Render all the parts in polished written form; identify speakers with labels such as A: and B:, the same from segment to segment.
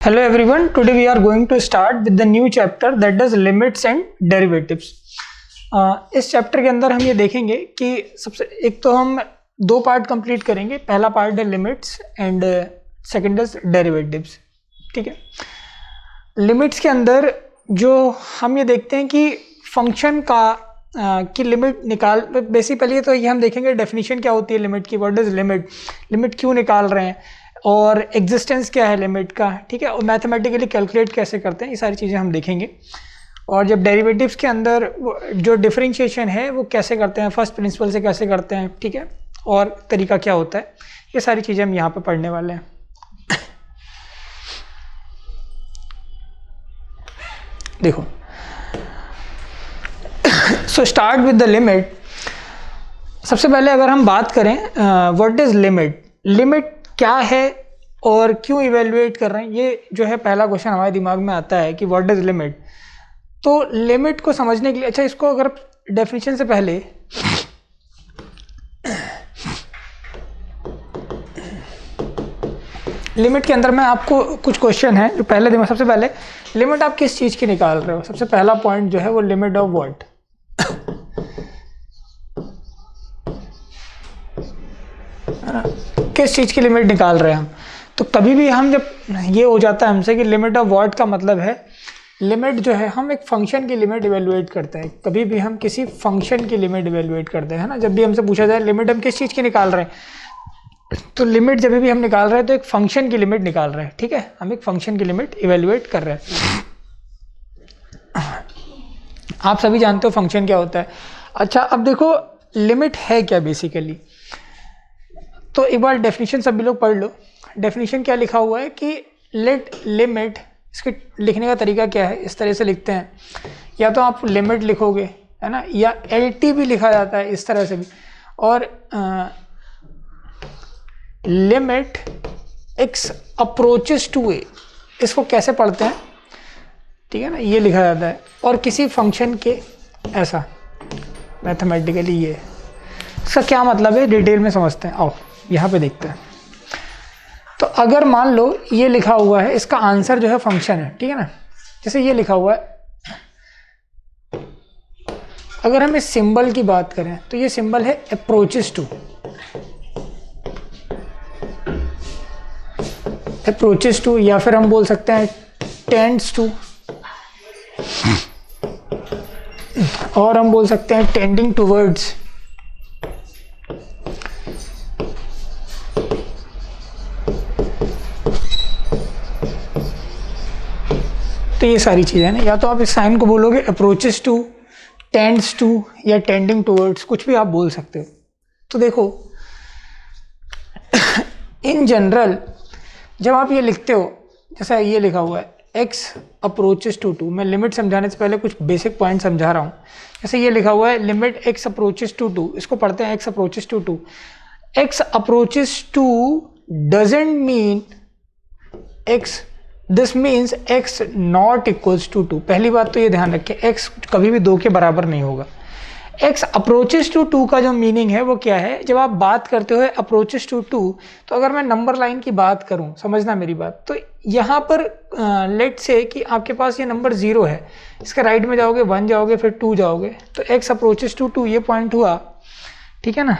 A: Hello everyone, today we are going to start with the new chapter that is limits and derivatives. इस chapter के अंदर हम ये देखेंगे कि सबसे एक तो हम दो पार्ट कंप्लीट करेंगे. पहला पार्ट है limits and second is derivatives. ठीक है. लिमिट्स के अंदर जो हम ये देखते हैं कि फंक्शन की लिमिट निकाल बेसिकली तो ये हम देखेंगे डेफिनेशन क्या होती है लिमिट की, व्हाट इज लिमिट, लिमिट क्यों निकाल रहे हैं और एग्जिस्टेंस क्या है लिमिट का. ठीक है. और मैथमेटिकली कैलकुलेट कैसे करते हैं, ये सारी चीज़ें हम देखेंगे. और जब डेरिवेटिव्स के अंदर जो डिफरेंशिएशन है वो कैसे करते हैं, फर्स्ट प्रिंसिपल से कैसे करते हैं. ठीक है. और तरीका क्या होता है, ये सारी चीज़ें हम यहाँ पे पढ़ने वाले हैं. देखो, so start with the limit. सबसे पहले अगर हम बात करें व्हाट इज लिमिट, लिमिट क्या है और क्यों इवेल्युएट कर रहे हैं, ये जो है पहला क्वेश्चन हमारे दिमाग में आता है कि व्हाट इज लिमिट. तो लिमिट को समझने के लिए, अच्छा इसको अगर डेफिनेशन से पहले लिमिट के अंदर में आपको कुछ क्वेश्चन है जो पहले दिमाग, सबसे पहले लिमिट आप किस चीज़ की निकाल रहे हो. सबसे पहला पॉइंट जो है वो लिमिट ऑफ व्हाट, है ना, किस चीज़ की लिमिट निकाल रहे हैं हम. तो कभी भी हम जब ये हो जाता है हमसे कि लिमिट ऑफ व्हाट का मतलब है लिमिट जो है हम एक फंक्शन की लिमिट इवेल्युएट करते हैं. कभी भी हम किसी फंक्शन की लिमिट इवेल्युएट करते हैं, है ना. जब भी हमसे पूछा जाए लिमिट हम किस चीज़ की निकाल रहे हैं, तो लिमिट जब भी हम निकाल रहे हैं तो एक फंक्शन की लिमिट निकाल रहे हैं. ठीक है. हम एक फंक्शन की लिमिट इवेल्युएट कर रहे हैं. आप सभी जानते हो फंक्शन क्या होता है. अच्छा, अब देखो लिमिट है क्या बेसिकली. तो एक बार डेफिनेशन सभी लोग पढ़ लो. डेफिनेशन क्या लिखा हुआ है कि लेट लिमिट, इसके लिखने का तरीका क्या है, इस तरह से लिखते हैं. या तो आप लिमिट लिखोगे, है ना, या LT भी लिखा जाता है इस तरह से भी. और limit x approaches to a, इसको कैसे पढ़ते हैं, ठीक है ना, ये लिखा जाता है. और किसी फंक्शन के ऐसा मैथमेटिकली, ये इसका क्या मतलब है डिटेल में समझते हैं. आओ यहाँ पे देखते हैं. तो अगर मान लो ये लिखा हुआ है, इसका आंसर जो है फंक्शन है, ठीक है ना. जैसे ये लिखा हुआ है, अगर हम इस सिंबल की बात करें तो ये सिंबल है अप्रोचेस टू, अप्रोचेस टू, या फिर हम बोल सकते हैं टेंड्स टू, और हम बोल सकते हैं टेंडिंग टूवर्ड्स. तो ये सारी चीज़ें हैं ना. या तो आप इस साइन को बोलोगे अप्रोचेस टू, टेंड्स टू, या टेंडिंग टूवर्ड्स, कुछ भी आप बोल सकते हो. तो देखो इन जनरल जब आप ये लिखते हो, जैसा ये लिखा हुआ है x अप्रोचेस टू 2, मैं लिमिट समझाने से पहले कुछ बेसिक पॉइंट समझा रहा हूँ. जैसे ये लिखा हुआ है लिमिट x अप्रोचेस टू 2, इसको पढ़ते हैं x approaches to 2. x approaches to doesn't mean x, this means x not equals to 2. पहली बात तो ये ध्यान रखें, x कभी भी 2 के बराबर नहीं होगा. x अप्रोचेस टू 2 का जो मीनिंग है वो क्या है, जब आप बात करते हो अप्रोचेस टू 2, तो अगर मैं नंबर लाइन की बात करूं, समझना मेरी बात, तो यहाँ पर लेट से कि आपके पास ये नंबर 0 है, इसके राइट में जाओगे 1 जाओगे फिर 2 जाओगे, तो x अप्रोचेस टू 2 ये पॉइंट हुआ. ठीक है ना.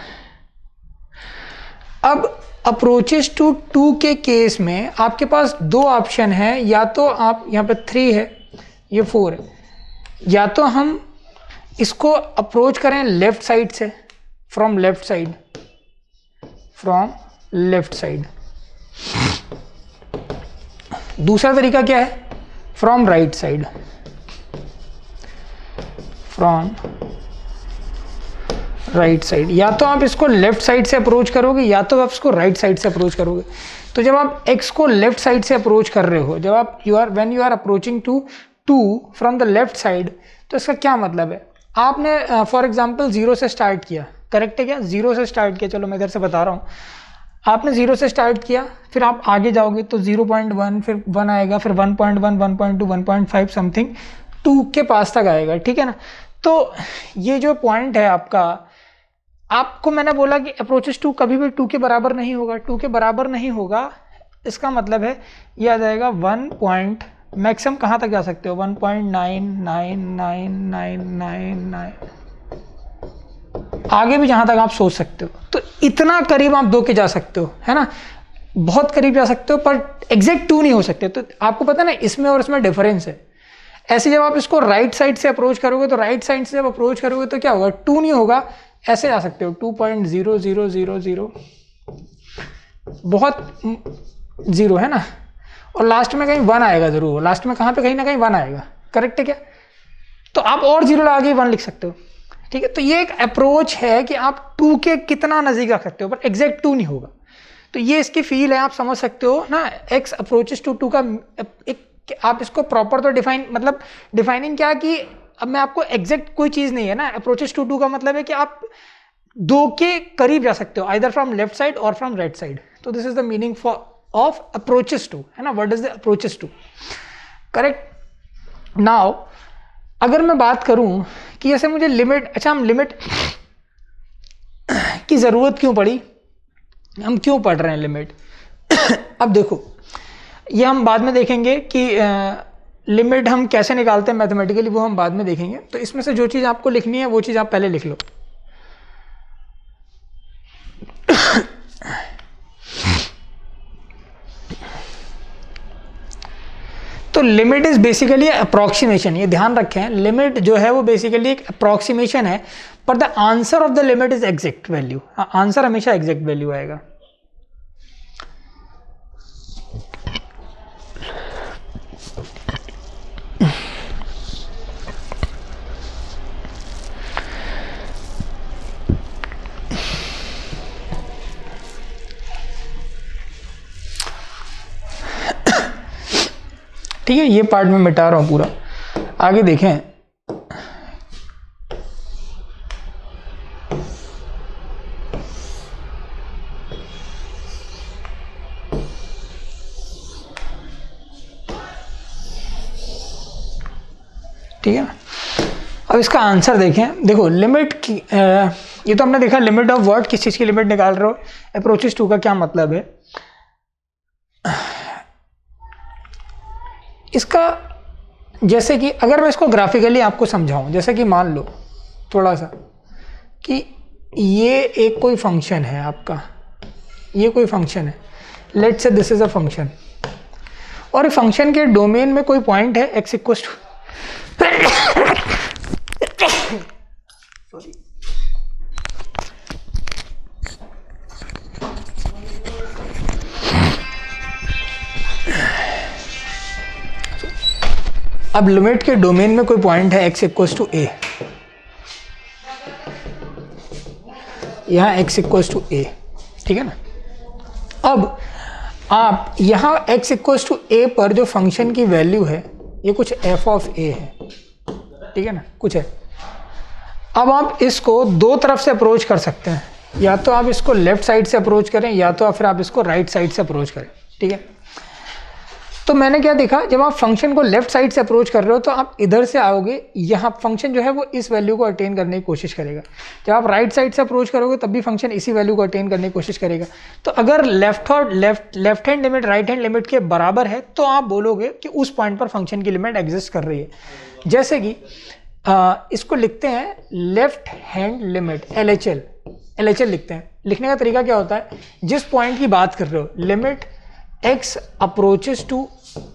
A: अब अप्रोचेस टू 2 के केस में आपके पास दो ऑप्शन है, या तो आप यहाँ पे 3 है, ये 4 है, या तो हम इसको अप्रोच करें लेफ्ट साइड से, from left side, from left side. दूसरा तरीका क्या है, from right side, from right side. या तो आप इसको लेफ्ट साइड से अप्रोच करोगे, या तो आप इसको राइट साइड से अप्रोच करोगे. तो जब आप x को लेफ्ट साइड से अप्रोच कर रहे हो, जब आप when you are approaching to 2 from the left side, तो इसका क्या मतलब है, आपने फॉर एग्जांपल 0 से स्टार्ट किया, करेक्ट है क्या, 0 से स्टार्ट किया. चलो मैं इधर से बता रहा हूँ. आपने 0 से स्टार्ट किया, फिर आप आगे जाओगे तो 0.1, फिर 1 आएगा, फिर 1.1, 1.2, 1.5 समथिंग 2 के पास तक आएगा. ठीक है ना. तो ये जो पॉइंट है आपका, आपको मैंने बोला कि अप्रोचेस टू कभी भी 2 के बराबर नहीं होगा. 2 के बराबर नहीं होगा इसका मतलब है ये आ जाएगा 1 पॉइंट, मैक्सिमम कहाँ तक जा सकते हो 1.99999, आगे भी जहाँ तक आप सोच सकते हो। तो इतना करीब आप 2 के जा सकते हो, है ना, बहुत करीब जा सकते हो, पर एग्जैक्ट 2 नहीं हो सकते। तो आपको पता ना इसमें और इसमें डिफरेंस है। ऐसे जब आप इसको राइट साइड से अप्रोच करोगे तो राइट साइड से जब अप्रोच करोगे तो क्या होगा, 2 नहीं होगा, ऐसे जा सकते हो 2.0000, बहुत 0 है ना, और लास्ट में कहीं 1 आएगा जरूर, लास्ट में कहाँ पे कहीं ना कहीं 1 आएगा, करेक्ट है क्या। तो आप और 0 लगा के 1 लिख सकते हो, ठीक है। तो ये एक अप्रोच है कि आप 2 के कितना नजदीक रख सकते हो, पर एग्जैक्ट 2 नहीं होगा। तो ये इसकी फील है, आप समझ सकते हो ना, x अप्रोचेस टू 2 का एक, आप इसको प्रॉपर तो डिफाइन, मतलब डिफाइनिंग क्या कि अब मैं आपको एग्जैक्ट कोई चीज नहीं है ना, अप्रोचेस टू 2 का मतलब है कि आप 2 के करीब जा सकते हो, आइदर फ्रॉम लेफ्ट साइड और फ्रॉम राइट साइड। तो this is the meaning of approaches to, है ना, what is the approaches to, correct. Now अगर मैं बात करूं कि जैसे मुझे लिमिट, अच्छा हम लिमिट की जरूरत क्यों पड़ी, हम क्यों पढ़ रहे हैं लिमिट अब देखो ये हम बाद में देखेंगे कि लिमिट हम कैसे निकालते हैं मैथमेटिकली, वो हम बाद में देखेंगे। तो इसमें से जो चीज़ आपको लिखनी है वो चीज़ आप पहले लिख लो। तो लिमिट इज बेसिकली अप्रोक्सीमेशन, ये ध्यान रखें, लिमिट जो है वो बेसिकली एक अप्रोक्सीमेशन है, पर the answer of the limit is exact value. Answer हमेशा एग्जैक्ट वैल्यू आएगा। ठीक है, ये पार्ट मैं मिटा रहा हूं पूरा, आगे देखें। ठीक है, अब इसका आंसर देखें। देखो लिमिट की ये तो हमने देखा लिमिट ऑफ व्हाट, किस चीज की लिमिट निकाल रहे हो, अप्रोचेस टू का क्या मतलब है। इसका जैसे कि अगर मैं इसको ग्राफिकली आपको समझाऊं, जैसे कि मान लो थोड़ा सा कि ये एक कोई फंक्शन है आपका, ये कोई फंक्शन है, let's say this is a function, और फंक्शन के डोमेन में कोई पॉइंट है x इक्वल्स टू सॉरी अब लिमिट के डोमेन में कोई पॉइंट है x इक्वल्स टू a, यहाँ x इक्वल्स टू a, ठीक है ना। अब आप यहाँ x इक्वल्स टू a पर जो फंक्शन की वैल्यू है ये कुछ f ऑफ a है, ठीक है ना, कुछ है। अब आप इसको 2 तरफ से अप्रोच कर सकते हैं, या तो आप इसको लेफ्ट साइड से अप्रोच करें या तो फिर आप इसको राइट साइड से अप्रोच करें, ठीक है। तो मैंने क्या देखा, जब आप फंक्शन को लेफ्ट साइड से अप्रोच कर रहे हो तो आप इधर से आओगे, यहाँ फंक्शन जो है वो इस वैल्यू को अटेन करने की कोशिश करेगा। जब आप राइट साइड से अप्रोच करोगे तब भी फंक्शन इसी वैल्यू को अटेन करने की कोशिश करेगा। तो अगर left hand limit right hand limit के बराबर है तो आप बोलोगे कि उस पॉइंट पर फंक्शन की लिमिट एग्जिस्ट कर रही है। जैसे कि इसको लिखते हैं लेफ्ट हैंड लिमिट LHL लिखते हैं। लिखने का तरीका क्या होता है, जिस पॉइंट की बात कर रहे हो limit x approaches to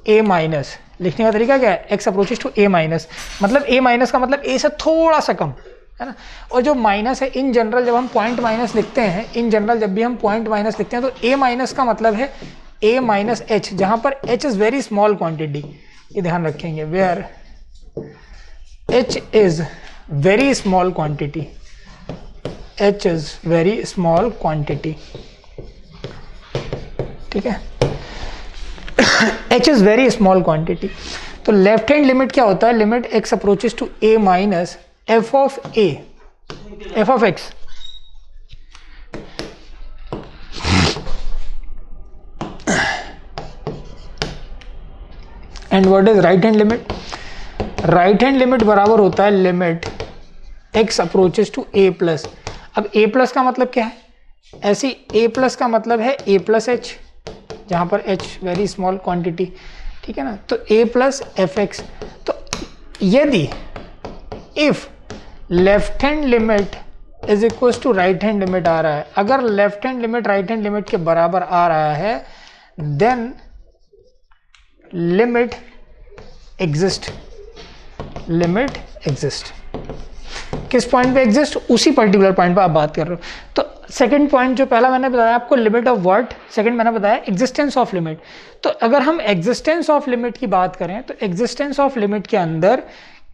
A: a minus, लिखने का तरीका क्या है, x approaches to a minus, मतलब a माइनस का मतलब a से थोड़ा सा कम, है ना। और जो माइनस है इन जनरल जब हम पॉइंट माइनस लिखते हैं, इन जनरल जब भी हम पॉइंट माइनस लिखते हैं तो a माइनस का मतलब है a माइनस h, जहां पर h is very small quantity, ये ध्यान रखेंगे, where h is very small quantity, h is very small quantity, ठीक है, h is very small quantity. तो लेफ्ट हैंड लिमिट क्या होता है, limit x approaches to a minus f of a, f of x, and what is right hand limit, right hand limit बराबर होता है limit x approaches to a plus. अब a plus का मतलब क्या है, ऐसी a प्लस का मतलब है a प्लस h, जहाँ पर h वेरी स्मॉल क्वांटिटी, ठीक है ना। तो a प्लस एफ एक्स, तो यदि if left hand limit is equal to right hand limit आ रहा है, अगर left hand limit right hand limit के बराबर आ रहा है, then limit exist, limit exist. किस पॉइंट पे एग्जिस्ट? उसी पर्टिकुलर पॉइंट पे आप बात कर रहे हो। तो सेकंड पॉइंट जो पहला मैंने बताया आपको लिमिट ऑफ व्हाट, सेकंड मैंने बताया एग्जिस्टेंस ऑफ लिमिट। तो अगर हम एग्जिस्टेंस ऑफ लिमिट की बात करें तो एग्जिस्टेंस ऑफ लिमिट के अंदर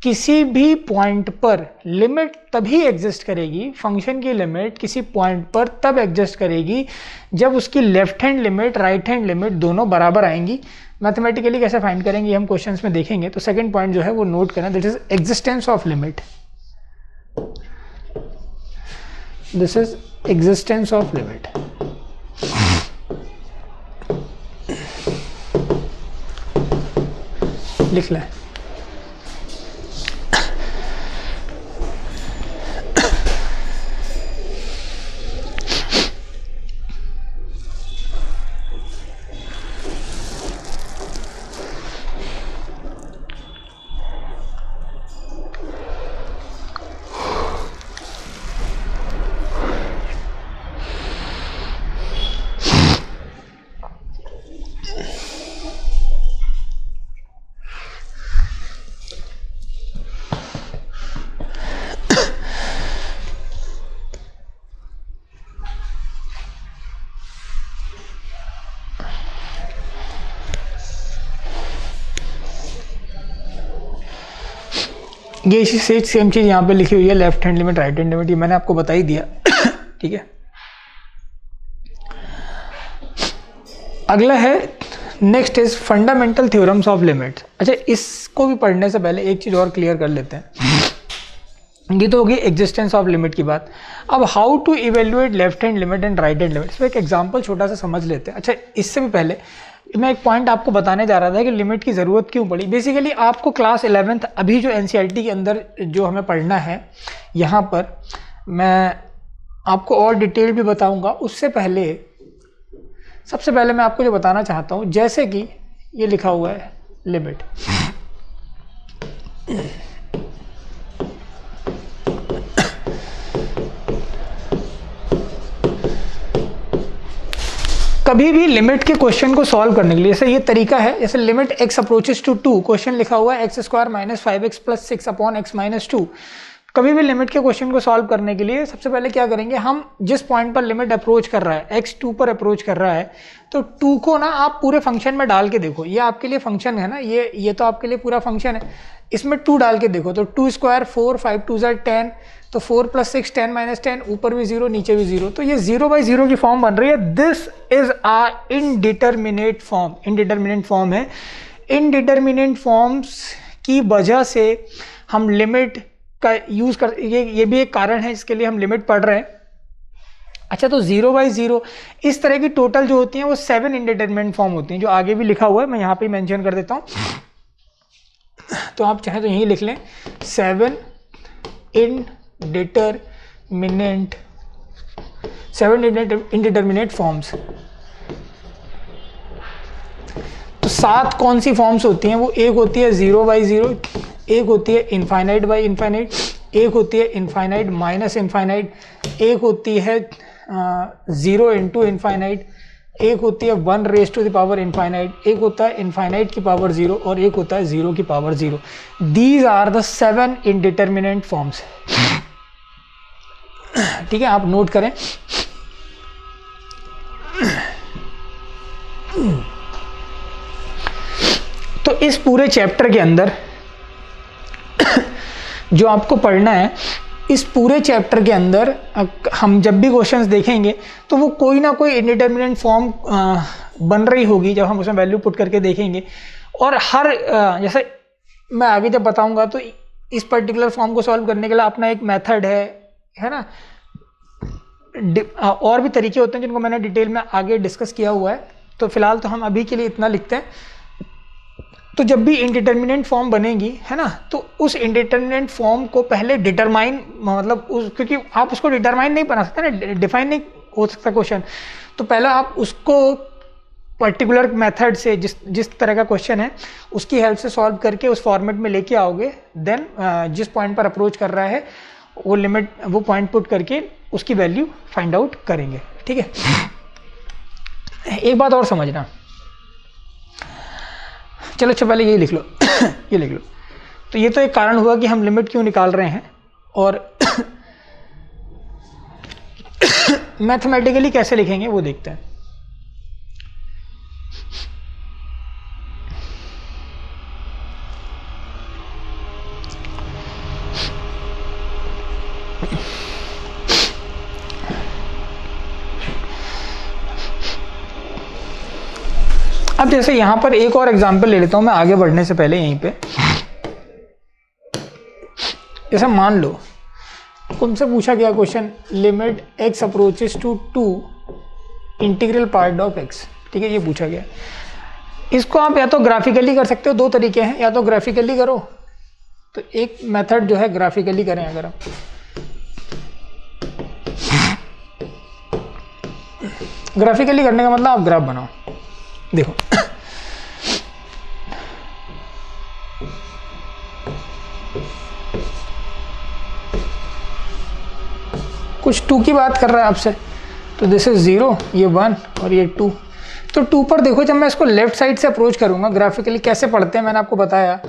A: किसी भी पॉइंट पर लिमिट तभी एग्जिस्ट करेगी, फंक्शन की लिमिट किसी पॉइंट पर तब एग्जिस्ट करेगी जब उसकी left hand limit right hand limit दोनों बराबर आएंगी। मैथमेटिकली कैसे फाइंड करेंगे हम क्वेश्चंस में देखेंगे। तो सेकंड पॉइंट जो है वो नोट करें, that is existence of limit. This is existence of limit. लिख लें। ये इसी सेम चीज़ यहाँ पे लिखी हुई है, left hand limit right hand limit, ये मैंने आपको बता ही दिया। ठीक है, अगला है next is fundamental theorems of limits. अच्छा, इसको भी पढ़ने से पहले एक चीज़ और क्लियर कर लेते हैं। ये तो होगी एग्जिस्टेंस ऑफ लिमिट की बात। अब how to evaluate left hand limit and right hand limit, इसमें एक एग्जांपल छोटा सा समझ लेते हैं। अच्छा, इससे भी पहले मैं एक पॉइंट आपको बताने जा रहा था कि लिमिट की ज़रूरत क्यों पड़ी। बेसिकली आपको क्लास 11th अभी जो एनसीईआरटी के अंदर जो हमें पढ़ना है, यहाँ पर मैं आपको और डिटेल भी बताऊँगा। उससे पहले सबसे पहले मैं आपको जो बताना चाहता हूँ, जैसे कि ये लिखा हुआ है लिमिट, कभी भी लिमिट के क्वेश्चन को सॉल्व करने के लिए जैसे ये तरीका है, जैसे limit x approaches to 2, question लिखा हुआ है x² minus 5x plus 6 upon x minus 2। कभी भी लिमिट के क्वेश्चन को सॉल्व करने के लिए सबसे पहले क्या करेंगे, हम जिस पॉइंट पर लिमिट अप्रोच कर रहा है, x 2 पर अप्रोच कर रहा है, तो 2 को ना आप पूरे फंक्शन में डाल के देखो। ये आपके लिए फंक्शन है ना, ये तो आपके लिए पूरा फंक्शन है, इसमें 2 डाल के देखो। तो 2 स्क्वायर 4, 5 2 10, तो 4 प्लस 6 10 माइनस 10, ऊपर भी 0 नीचे भी 0, तो ये 0/0 की फॉर्म बन रही है। This is a indeterminate form, indeterminate form है। इनडिटर्मिनेट फॉर्म्स की वजह से हम लिमिट का यूज कर, ये भी एक कारण है इसके लिए हम लिमिट पढ़ रहे हैं। अच्छा, तो 0/0 इस तरह की टोटल जो होती हैं वो 7 इनडिटर्मिनेट फॉर्म होती हैं, जो आगे भी लिखा हुआ है, मैं यहाँ पे मेंशन कर देता हूँ। तो आप चाहें तो यहीं लिख लें 7 इनडिटर्मिनेट फॉर्म्स। तो 7 कौन सी फॉर्म्स होती हैं? वो एक होती है 0/0, एक होती है इनफाइनाइट बाई इनफाइनाइट, एक होती है इनफाइनाइट माइनस इनफाइनाइट, एक होती है 0 इंटू इनफाइनाइट, एक होती है 1 raise to the power infinite, एक होता है इनफाइनाइट की पावर 0 और एक होता है 0 की power 0। These are the 7 indeterminate forms. ठीक है, आप नोट करें। तो इस पूरे चैप्टर के अंदर जो आपको पढ़ना है, इस पूरे चैप्टर के अंदर हम जब भी क्वेश्चंस देखेंगे तो वो कोई ना कोई इंडिटर्मिनेट फॉर्म बन रही होगी जब हम उसमें वैल्यू पुट करके देखेंगे। और हर जैसे मैं आगे जब बताऊंगा तो इस पर्टिकुलर फॉर्म को सॉल्व करने के लिए अपना एक मेथड है ना। और भी तरीके होते हैं जिनको मैंने डिटेल में आगे डिस्कस किया हुआ है। तो फिलहाल तो हम अभी के लिए इतना लिखते हैं। तो जब भी इनडिटर्मिनेट फॉर्म बनेगी, है ना, तो उस इनडिटर्मिनेट फॉर्म को पहले डिटरमाइन, मतलब क्योंकि आप उसको डिटरमाइन नहीं बना सकते ना, डिफाइन नहीं हो सकता क्वेश्चन, तो पहले आप उसको पर्टिकुलर मेथड से जिस तरह का क्वेश्चन है उसकी हेल्प से सॉल्व करके उस फॉर्मेट में लेके आओगे, देन जिस पॉइंट पर अप्रोच कर रहा है वो पॉइंट पुट करके उसकी वैल्यू फाइंड आउट करेंगे। ठीक है, एक बात और समझना, चलो अच्छा पहले ये लिख लो ये लिख लो। तो ये तो एक कारण हुआ कि हम लिमिट क्यों निकाल रहे हैं, और मैथमेटिकली कैसे लिखेंगे वो देखते हैं। अब जैसे यहां पर एक और एग्जांपल ले लेता हूं मैं आगे बढ़ने से पहले। यहीं पे जैसा मान लो तुमसे पूछा गया question, limit x approaches to 2 integral part of x। ठीक है, ये पूछा गया। इसको आप या तो ग्राफिकली कर सकते हो, दो तरीके हैं, या तो ग्राफिकली करो, तो एक मेथड जो है ग्राफिकली करें। अगर आप ग्राफिकली करने का मतलब आप ग्राफ बनाओ। देखो कुछ 2 की बात कर रहा है आपसे, तो दिस इज 0, ये 1 और ये 2। तो 2 पर देखो, जब मैं इसको लेफ्ट साइड से अप्रोच करूंगा ग्राफिकली कैसे पढ़ते हैं मैंने आपको बताया।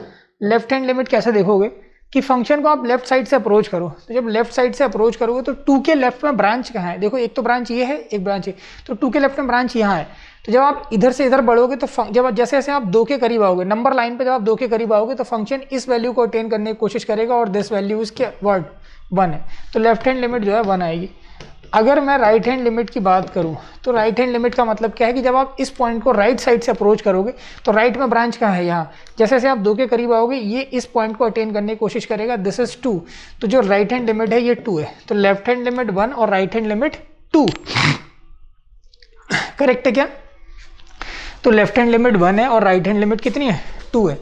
A: लेफ्ट हैंड लिमिट कैसे देखोगे कि फंक्शन को आप लेफ्ट साइड से अप्रोच करो। तो जब लेफ्ट साइड से अप्रोच करोगे तो 2 के लेफ्ट में ब्रांच कहाँ है, देखो एक तो ब्रांच ये है, एक ब्रांच है, तो 2 के लेफ्ट में ब्रांच यहाँ है। तो जब आप इधर से इधर बढ़ोगे तो जब जैसे जैसे आप 2 के करीब आओगे, नंबर लाइन पे जब आप 2 के करीब आओगे तो फंक्शन इस वैल्यू को अटेन करने की कोशिश करेगा, और दिस वैल्यू इसके वर्ड 1 है, तो लेफ्ट हैंड लिमिट जो है 1 आएगी। अगर मैं राइट हैंड लिमिट की बात करूं तो राइट हैंड लिमिट का मतलब क्या है कि जब आप इस पॉइंट को राइट साइड से अप्रोच करोगे तो राइट में ब्रांच कहाँ है, यहाँ। जैसे जैसे आप 2 के करीब आओगे ये इस पॉइंट को अटेन करने की कोशिश करेगा, दिस इज 2। तो जो राइट हैंड लिमिट है ये 2 है, तो लेफ्ट हैंड लिमिट 1 और राइट हैंड लिमिट 2। करेक्ट है क्या? तो लेफ्ट हैंड लिमिट 1 है और राइट हैंड लिमिट कितनी है, 2 है।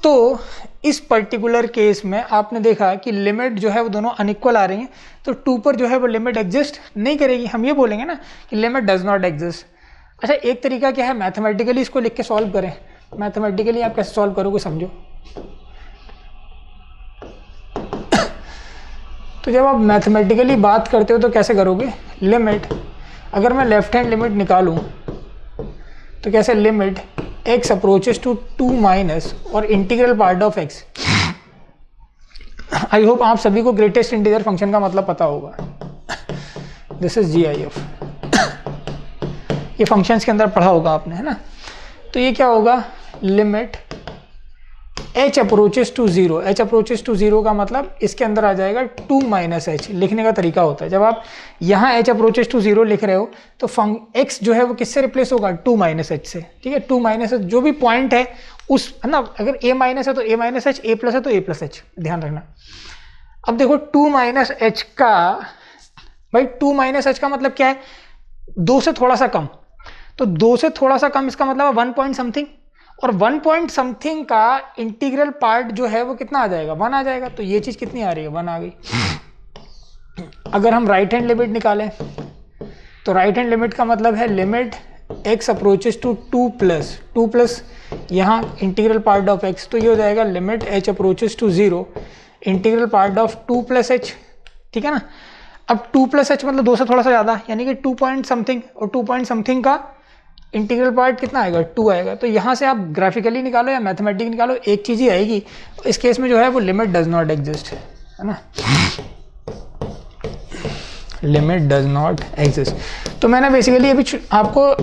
A: तो इस पर्टिकुलर केस में आपने देखा कि लिमिट जो है वो दोनों अनइक्वल आ रही हैं, तो 2 पर जो है वो लिमिट एग्जिस्ट नहीं करेगी। हम ये बोलेंगे ना कि लिमिट डज नॉट एग्जिस्ट। अच्छा, एक तरीका क्या है, मैथमेटिकली इसको लिख के सॉल्व करें। मैथमेटिकली आप कैसे सॉल्व करोगे समझो। तो जब आप मैथमेटिकली बात करते हो तो कैसे करोगे, लिमिट, अगर मैं लेफ्ट हैंड लिमिट निकालूं तो कैसे, limit x approaches to 2 minus और integral part of x। I hope आप सभी को ग्रेटेस्ट इंटीजर फंक्शन का मतलब पता होगा, दिस इज GIF। ये फंक्शंस के अंदर पढ़ा होगा आपने, है ना। तो ये क्या होगा, limit h approaches to 0। h approaches to 0 का मतलब इसके अंदर आ जाएगा 2 माइनस h। लिखने का तरीका होता है, जब आप यहाँ h अप्रोचेस टू 0 लिख रहे हो तो x जो है वो किससे रिप्लेस होगा, 2 माइनस h से। ठीक है, 2 माइनस h जो भी पॉइंट है उस, है ना। अगर a माइनस है तो a minus h, a plus है तो a प्लस h, ध्यान रखना। अब देखो 2 माइनस h का, भाई 2 माइनस h का मतलब क्या है, 2 से थोड़ा सा कम। तो 2 से थोड़ा सा कम इसका मतलब 1 पॉइंट समथिंग, और 1 पॉइंट समथिंग का इंटीग्रल पार्ट जो है वो कितना आ जाएगा, 1 आ जाएगा। तो ये चीज कितनी आ रही है, 1 आ गई। अगर हम राइट हैंड लिमिट निकालें तो राइट हैंड लिमिट का मतलब है limit x approaches to 2 plus यहाँ इंटीग्रल पार्ट ऑफ x, तो ये हो जाएगा limit h approaches to 0 integral part of 2 plus h। ठीक है ना। अब 2 प्लस h मतलब 2 से थोड़ा सा ज़्यादा, यानी कि 2 पॉइंट समथिंग, और 2 पॉइंट समथिंग का इंटीग्रल पार्ट कितना आएगा, 2 आएगा। तो यहाँ से आप ग्राफिकली निकालो या मैथमेटिकली निकालो, एक चीज़ ही आएगी। इस केस में जो है वो लिमिट डज नॉट एग्जिस्ट, है ना, लिमिट डज नॉट एग्जिस्ट। तो मैंने बेसिकली अभी आपको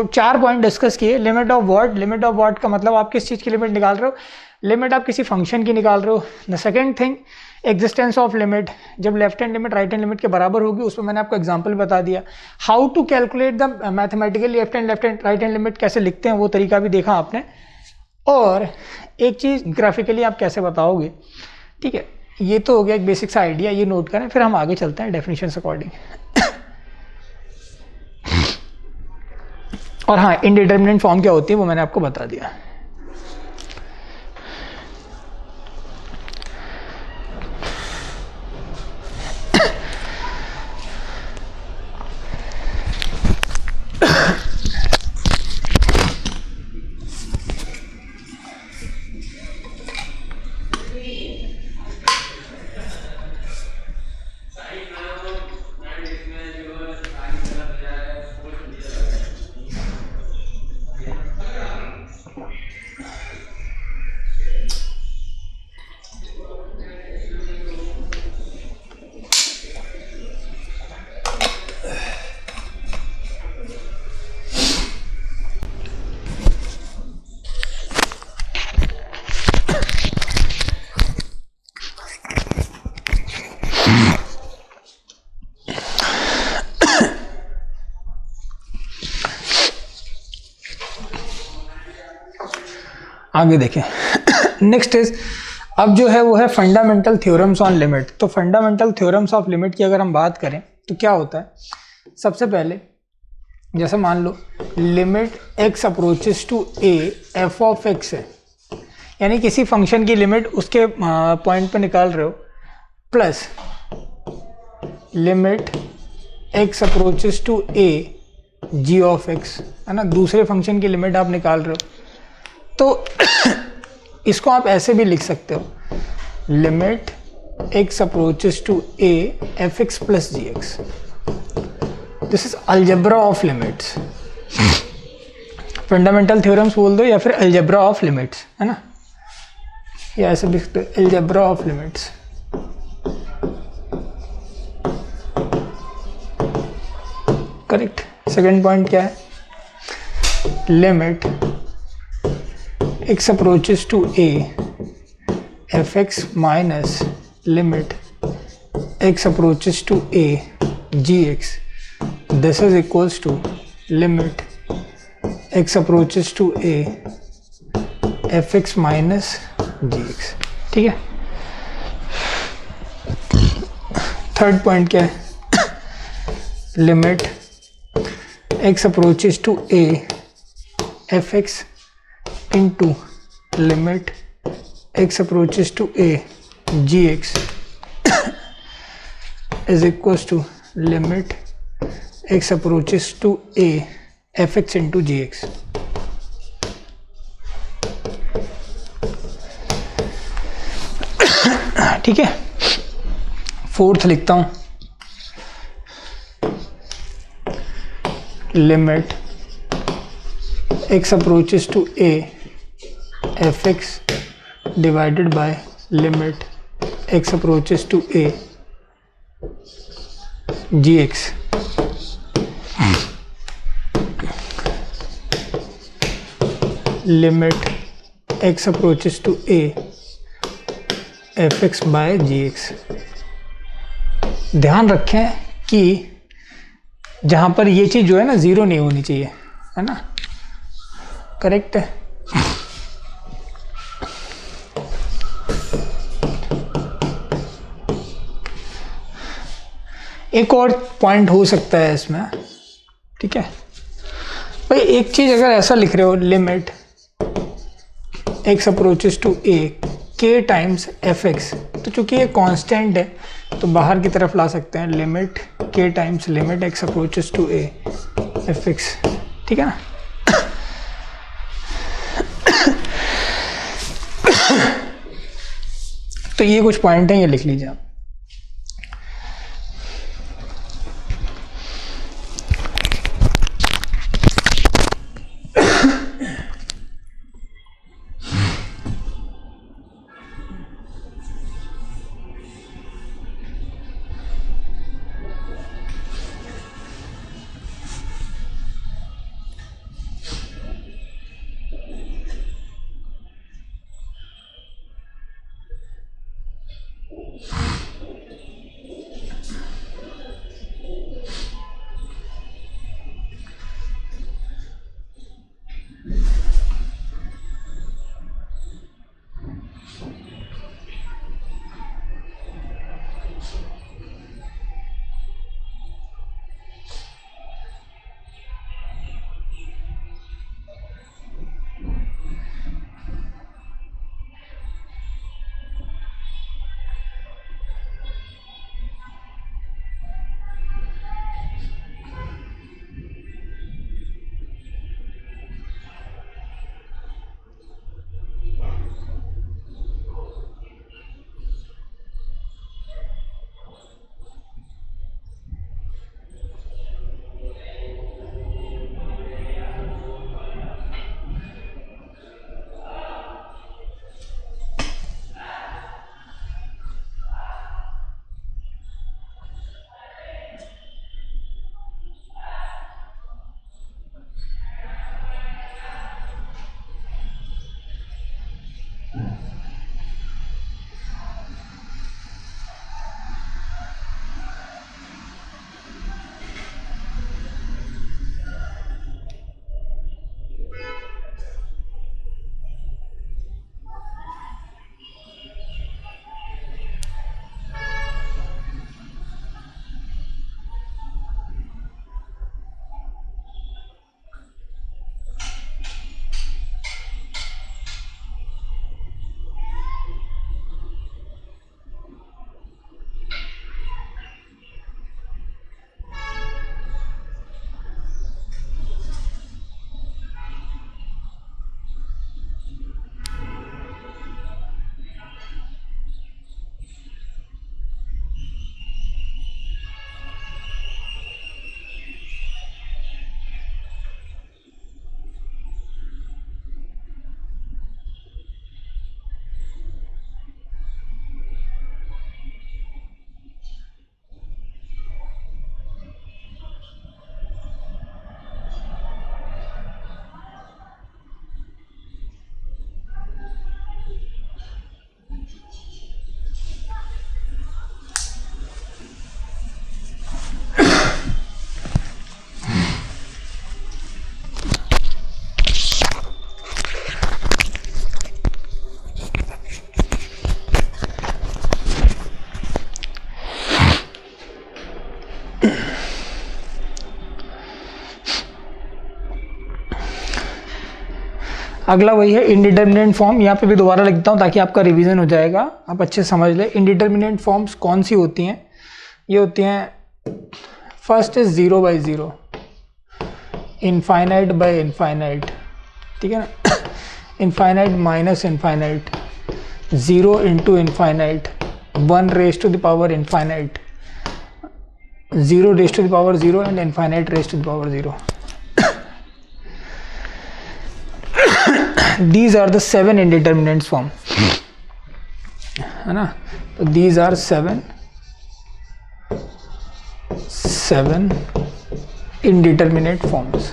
A: 4 पॉइंट डिस्कस किए। Limit of what, limit of what का मतलब आप किस चीज़ की लिमिट निकाल रहे हो, लिमिट आप किसी फंक्शन की निकाल रहे हो। The second thing, existence of limit, जब left hand limit right hand limit के बराबर होगी, उसमें मैंने आपको एग्जांपल बता दिया। How to calculate the mathematical left hand right hand limit कैसे लिखते हैं वो तरीका भी देखा आपने। और एक चीज़ ग्राफिकली आप कैसे बताओगे। ठीक है, ये तो हो गया एक बेसिक सा आइडिया, ये नोट करें, फिर हम आगे चलते हैं डेफिनेशन अकॉर्डिंग। और हाँ, इनडिटर्मिनेट फॉर्म क्या होती है वो मैंने आपको बता दिया। आगे देखें। नेक्स्ट इज, अब जो है वो है फंडामेंटल थ्योरम्स ऑन लिमिट। तो फंडामेंटल थ्योरम्स ऑफ लिमिट की अगर हम बात करें तो क्या होता है, सबसे पहले जैसे मान लो limit x approaches to a f of x है, यानी किसी फंक्शन की लिमिट उसके पॉइंट पे निकाल रहे हो, plus limit x approaches to a g of x, है ना, दूसरे फंक्शन की लिमिट आप निकाल रहे हो। तो इसको आप ऐसे भी लिख सकते हो, limit x approaches to a f x plus G x. This is algebra of limits. Fundamental theorems बोल दो या फिर अलजेब्रा ऑफ लिमिट्स, है ना, या ऐसे लिख सकते हो algebra of limits. Correct. Second point क्या है, limit x approaches to a f x minus limit x approaches to a g x, this is equals to limit x approaches to a f x minus g x. ठीक है। Third point क्या है, limit x approaches to a f x into limit x approaches to a g x is equals to limit x approaches to a f x into g x. ठीक है। Fourth लिखता हूं, limit x approaches to a f x divided by limit x approaches to a g x limit x approaches to a f x by g x. ध्यान रखें कि जहां पर ये चीज जो है ना जीरो नहीं होनी चाहिए, है ना, करेक्ट है। एक और पॉइंट हो सकता है इसमें, ठीक है भाई, एक चीज अगर ऐसा लिख रहे हो, limit x approaches to a k times f x, तो चूंकि ये कांस्टेंट है तो बाहर की तरफ ला सकते हैं, limit k times limit x approaches to a f x. ठीक है ना। तो ये कुछ पॉइंट हैं, ये लिख लीजिए आप। अगला वही है इनडिटर्मिनेंट फॉर्म। यहाँ पे भी दोबारा लिखता हूँ ताकि आपका रिवीजन हो जाएगा, आप अच्छे से समझ ले। इनडिटर्मिनेंट फॉर्म्स कौन सी होती हैं? ये होती हैं, first is 0 by 0, infinite by infinite, ठीक है ना, infinite minus infinite, 0 into infinite, 1 raise to the power infinite, 0 raise to the power 0 and infinite raise to the power 0। These are the 7 indeterminate form, है ना। तो these are 7 indeterminate forms।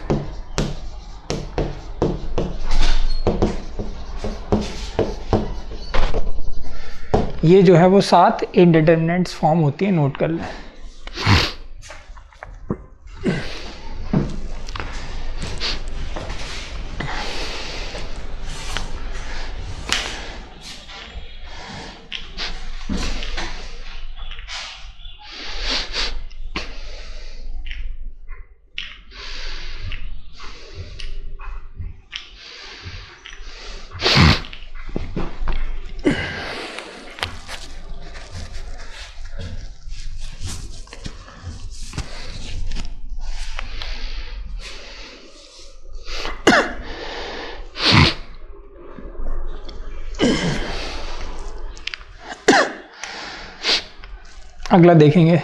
A: ये जो है वो 7 indeterminate form होती है, note कर लें। अगला देखेंगे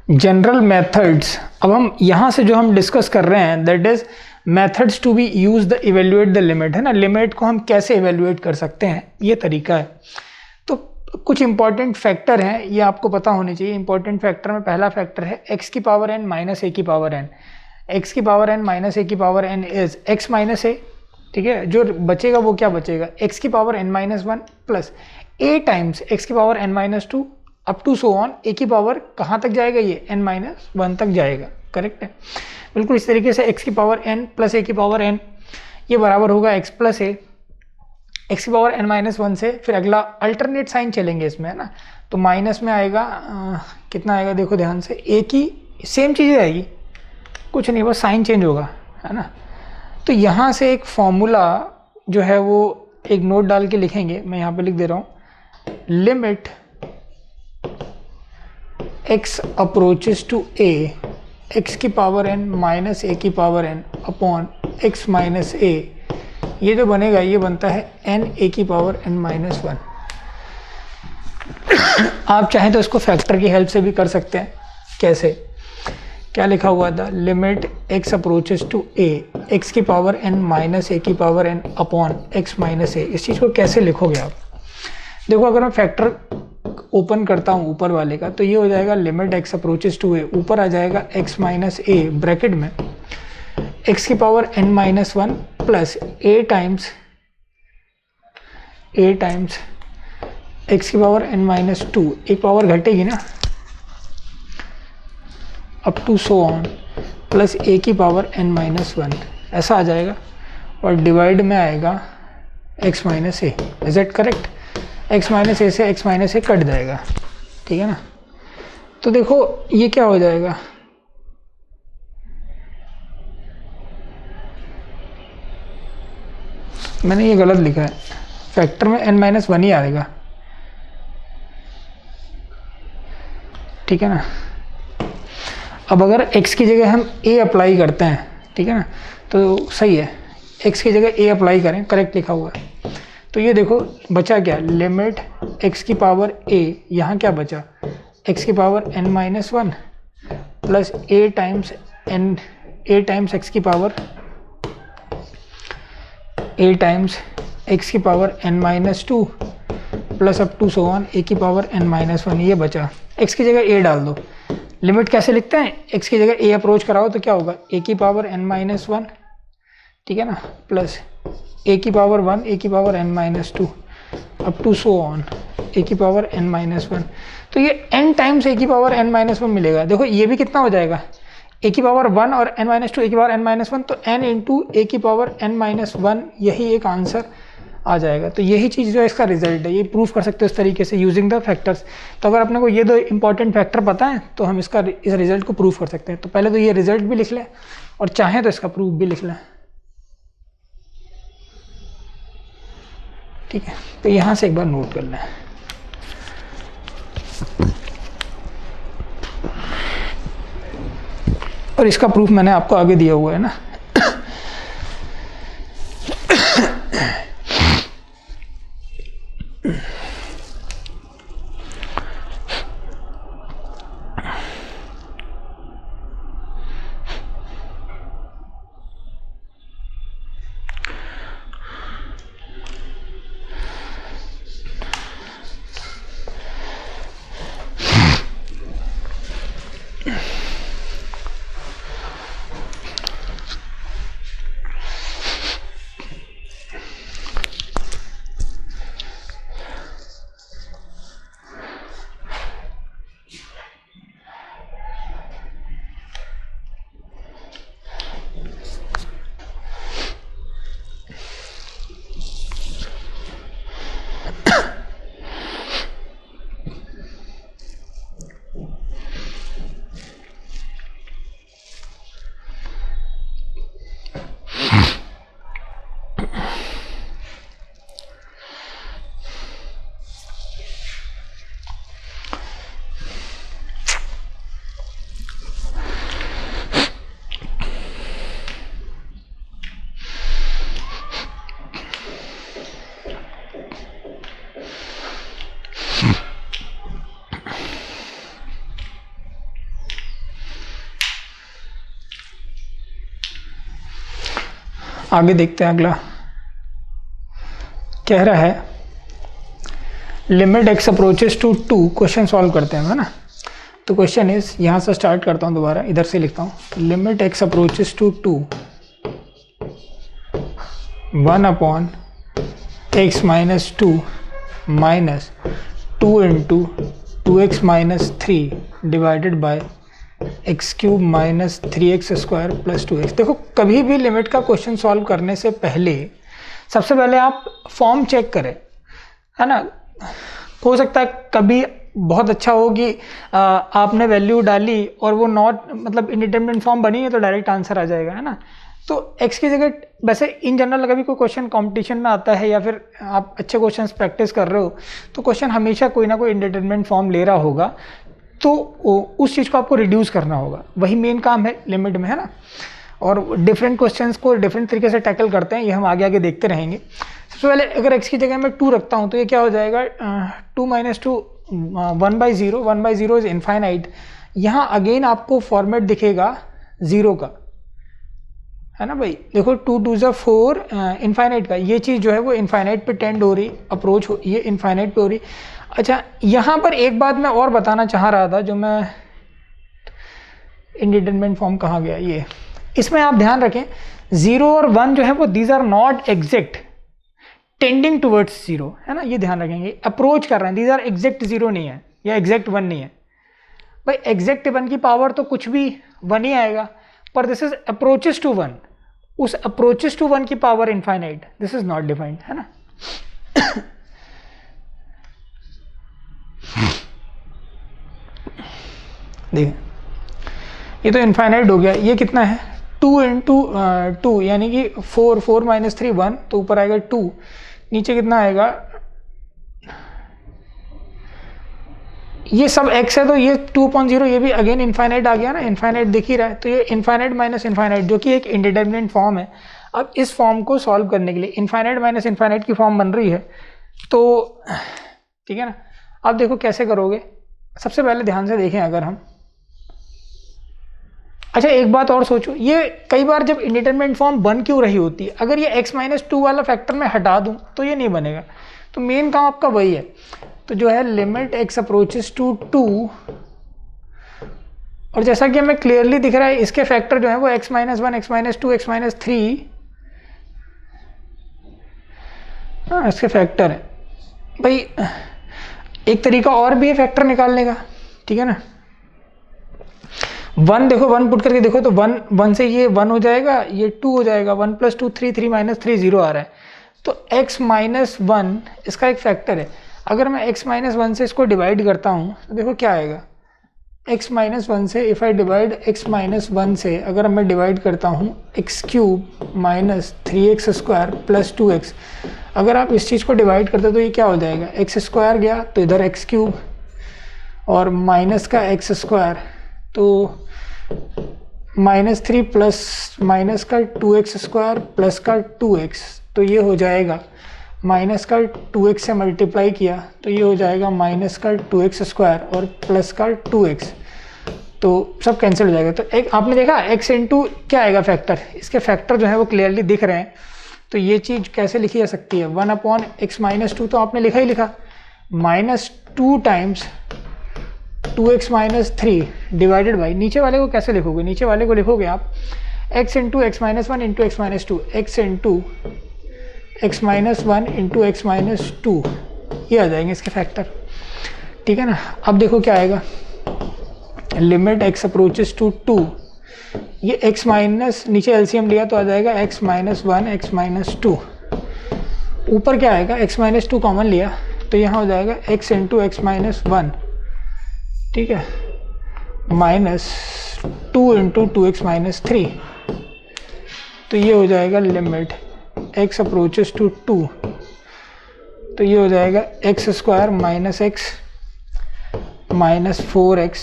A: जनरल मेथड्स। अब हम यहाँ से जो हम डिस्कस कर रहे हैं that is methods to be use the evaluate the limit, है ना। लिमिट को हम कैसे इवेल्युएट कर सकते हैं, ये तरीका है। तो कुछ इंपॉर्टेंट फैक्टर हैं, ये आपको पता होने चाहिए। इंपॉर्टेंट फैक्टर में पहला फैक्टर है x की पावर n माइनस a की पावर n। x की पावर n माइनस a की power n is x minus a, ठीक है। जो बचेगा वो क्या बचेगा, x की power n minus 1 plus a times x की power n minus 2 up to so on a की पावर कहाँ तक जाएगा, ये n माइनस 1 तक जाएगा, करेक्ट है। बिल्कुल इस तरीके से x की पावर n प्लस a की पावर n ये बराबर होगा x प्लस a, x की पावर n माइनस 1 से फिर अगला अल्टरनेट साइन चलेंगे इसमें, है ना। तो माइनस में आएगा कितना आएगा, देखो ध्यान से, a की सेम चीज़ आएगी, कुछ नहीं, बस साइन चेंज होगा, है ना। तो यहाँ से एक फॉर्मूला जो है वो एक नोट डाल के लिखेंगे, मैं यहाँ पे लिख दे रहा हूँ, limit x approaches to a, x की पावर n माइनस a की power n upon x minus a, ये जो बनेगा ये बनता है n a की पावर n माइनस 1। आप चाहें तो इसको फैक्टर की हेल्प से भी कर सकते हैं। कैसे, क्या लिखा हुआ था, limit x approaches to a, x की पावर n माइनस a की power n upon x minus a। इस चीज़ को कैसे लिखोगे आप, देखो अगर मैं फैक्टर ओपन करता हूँ ऊपर वाले का, तो ये हो जाएगा limit x approaches to a, ऊपर आ जाएगा x माइनस a ब्रैकेट में x की power n minus 1 plus a times x की पावर n माइनस 2, एक पावर घटेगी ना, up to so on, plus a की पावर n माइनस 1, ऐसा आ जाएगा। और डिवाइड में आएगा x minus a, is it correct. x minus a से x माइनस ए कट जाएगा, ठीक है ना। तो देखो ये क्या हो जाएगा, मैंने ये गलत लिखा है, फैक्टर में n माइनस 1 ही आएगा, ठीक है ना। अब अगर x की जगह हम a अप्लाई करते हैं, ठीक है ना, तो सही है, x की जगह a अप्लाई करें, करेक्ट लिखा हुआ है। तो ये देखो बचा क्या, लिमिट x की पावर a, यहाँ क्या बचा, x की power n minus 1 plus a times x की पावर x की power n minus 2 plus up to so on a की पावर n माइनस 1, ये बचा। x की जगह a डाल दो, लिमिट कैसे लिखते हैं, x की जगह a अप्रोच कराओ तो क्या होगा, a की पावर n माइनस 1, ठीक है ना, प्लस a की पावर 1 a की power n minus 2 up to so on a की पावर n माइनस 1। तो ये n टाइम्स a की पावर n माइनस 1 मिलेगा। देखो ये भी कितना हो जाएगा, a की पावर 1 और n माइनस 2 a की पावर n माइनस 1, तो n इंटू a की पावर n माइनस 1, यही एक आंसर आ जाएगा। तो यही चीज़ जो है इसका रिजल्ट है, ये प्रूफ कर सकते हो इस तरीके से यूजिंग द फैक्टर्स। तो अगर अपने को ये दो इंपॉर्टेंट फैक्टर पता है तो हम इस रिजल्ट को प्रूफ कर सकते हैं। तो पहले तो ये रिजल्ट भी लिख लें और चाहें तो इसका प्रूफ भी लिख लें। ठीक है, तो यहाँ से एक बार नोट कर लें। और इसका प्रूफ मैंने आपको आगे दिया हुआ है ना। आगे देखते हैं, अगला कह रहा है limit x approaches to 2, question solve करते हैं, है ना। तो क्वेश्चन इज, यहाँ से स्टार्ट करता हूँ, दोबारा इधर से लिखता हूँ, limit x approaches to 2 1/x minus 2 minus 2 into 2x minus 3 divided by x cube minus 3x square plus 2x। देखो, कभी भी लिमिट का क्वेश्चन सॉल्व करने से पहले सबसे पहले आप फॉर्म चेक करें, है ना। हो सकता है कभी बहुत अच्छा हो कि आपने वैल्यू डाली और वो नॉट मतलब इंडिटरमिनेट फॉर्म बनी है तो डायरेक्ट आंसर आ जाएगा, है ना। तो x की जगह, वैसे इन जनरल कभी कोई क्वेश्चन कंपटीशन में आता है या फिर आप अच्छे क्वेश्चंस प्रैक्टिस कर रहे हो तो क्वेश्चन हमेशा कोई ना कोई इंडिटरमिनेट फॉर्म ले रहा होगा, तो उस चीज़ को आपको रिड्यूस करना होगा। वही मेन काम है लिमिट में, है ना। और डिफरेंट क्वेश्चंस को डिफरेंट तरीके से टैकल करते हैं, ये हम आगे आगे देखते रहेंगे। सबसे पहले अगर x की जगह मैं 2 रखता हूँ तो ये क्या हो जाएगा, 2 माइनस 2 1/0, 1/0 इज इनफाइनाइट। यहाँ अगेन आपको फॉर्मेट दिखेगा 0 का, है ना भाई। देखो 2 2 ज़ा 4 इनफाइनाइट का, ये चीज़ जो है वो इनफाइनाइट पे टेंड हो रही, अप्रोच हो, ये इनफाइनाइट पे हो रही। अच्छा, यहाँ पर एक बात मैं और बताना चाह रहा था, जो मैं इंडिटरमिनेट फॉर्म कहाँ गया, ये इसमें आप ध्यान रखें 0 और 1 जो है वो these are not exact tending towards 0, है ना। ये ध्यान रखेंगे, अप्रोच कर रहे हैं, दीज आर एग्जैक्ट 0 नहीं है या एग्जैक्ट 1 नहीं है भाई। एग्जैक्ट 1 की पावर तो कुछ भी 1 ही आएगा, पर दिस इज अप्रोचेस टू 1, उस अप्रोचेस टू 1 की power infinite, this is not defined, है ना। देखिए ये तो इनफाइनाइट हो गया, ये कितना है 2 इंटू 2 यानी कि 4, 4 माइनस 3 1, तो ऊपर आएगा 2, नीचे कितना आएगा, ये सब x है तो ये 2/0, ये भी अगेन इनफाइनाइट आ गया ना, इनफाइनाइट दिख ही रहा है। तो ये इनफाइनाइट माइनस इनफाइनाइट जो कि एक इंडिटरमिनेट फॉर्म है। अब इस फॉर्म को सॉल्व करने के लिए इनफाइनाइट माइनस इनफाइनाइट की फॉर्म बन रही है, तो ठीक है ना। अब देखो कैसे करोगे, सबसे पहले ध्यान से देखें अगर हम, अच्छा एक बात और सोचो, ये कई बार जब इंडिटरमिनेट फॉर्म बन क्यों रही होती है, अगर ये x माइनस 2 वाला फैक्टर मैं हटा दूं तो ये नहीं बनेगा। तो मेन काम आपका वही है, तो जो है लिमिट x अप्रोचेस टू 2, और जैसा कि हमें क्लियरली दिख रहा है इसके फैक्टर जो है वो x minus 1, x minus 2, x minus 3, हाँ इसके फैक्टर है भाई। एक तरीका और भी है फैक्टर निकालने का, ठीक है ना। 1 देखो, 1 पुट करके देखो तो 1 से ये 1 हो जाएगा, ये 2 हो जाएगा, 1 प्लस 2 3, 3 माइनस 3 0 आ रहा है। तो x माइनस 1 इसका एक फैक्टर है। अगर मैं x माइनस 1 से इसको डिवाइड करता हूँ तो देखो क्या आएगा, x माइनस 1 से if I divide x minus 1 से अगर मैं डिवाइड करता हूँ x cube minus 3x square plus 2x, अगर आप इस चीज़ को डिवाइड करते तो ये क्या हो जाएगा, एक्स स्क्वायर गया तो इधर एक्स क्यूब और माइनस का एक्स स्क्वायर, तो -3 प्लस माइनस का 2x स्क्वायर प्लस का 2x, तो ये हो जाएगा माइनस का 2x से मल्टीप्लाई किया तो ये हो जाएगा माइनस का 2x स्क्वायर और प्लस का 2x, तो सब कैंसिल हो जाएगा। तो एक आपने देखा x इंटू क्या आएगा फैक्टर, इसके फैक्टर जो है वो क्लियरली दिख रहे हैं। तो ये चीज़ कैसे लिखी जा सकती है, 1/x-2 तो आपने लिखा ही लिखा, -2 टाइम्स 2x-3 डिवाइडेड बाई, नीचे वाले को कैसे लिखोगे, नीचे वाले को लिखोगे आप x into x-1 into x-2, x into x-1 into x-2, ये आ जाएंगे इसके फैक्टर, ठीक है ना। अब देखो क्या आएगा, लिमिट x अप्रोचेस टू 2, ये x माइनस, नीचे एलसीएम लिया तो आ जाएगा x-1 x-2, ऊपर क्या आएगा x-2 कॉमन लिया तो यहाँ हो जाएगा x इंटू x-1, ठीक है, -2 इंटू 2x-3, तो ये हो जाएगा लिमिट x अप्रोचेस टू 2, तो ये हो जाएगा x square minus x minus 4x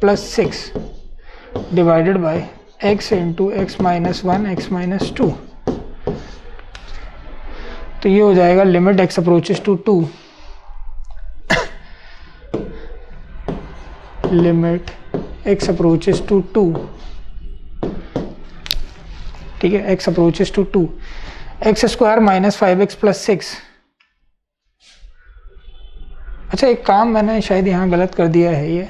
A: plus 6 divided by x into x-1 x-2, तो ये हो जाएगा limit x approaches to 2, limit x approaches to 2, ठीक है, x approaches to 2, x square minus 5x plus 6। अच्छा एक काम मैंने शायद यहाँ गलत कर दिया है, ये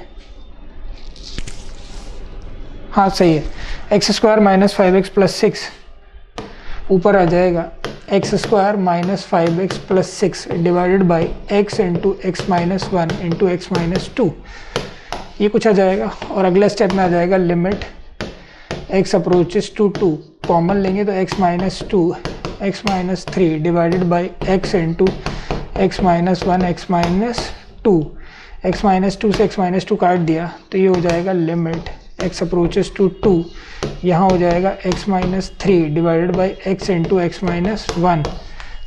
A: हाँ सही है, x square minus 5x plus 6 ऊपर आ जाएगा x square minus 5x plus 6 divided by x into x-1 into x-2, ये कुछ आ जाएगा। और अगले स्टेप में आ जाएगा limit x approaches to 2, common लेंगे तो x-2 x-3 divided by x into x-1 x-2, x-2 से x-2 काट दिया तो ये हो जाएगा लिमिट x अप्रोचेस टू 2, यहाँ हो जाएगा x-3 divided by x into x-1,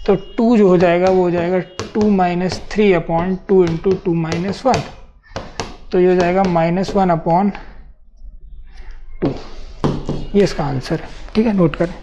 A: तो 2 जो हो जाएगा वो हो जाएगा 2 - 3/2 इंटू 2 - 1, तो ये हो जाएगा -1/2, ये इसका आंसर है, ठीक है, नोट करें।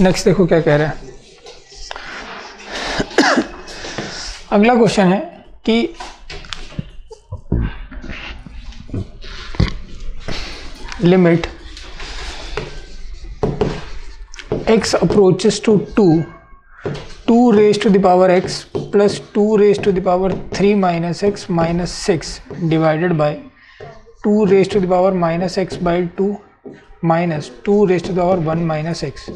A: नेक्स्ट देखो क्या कह रहा है। अगला क्वेश्चन है कि limit x approaches to 2 raised to the power x plus 2 raised to the power 3 minus x minus 6 divided by 2 raised to the power minus x by 2 minus 2 raised to the power 1 minus x।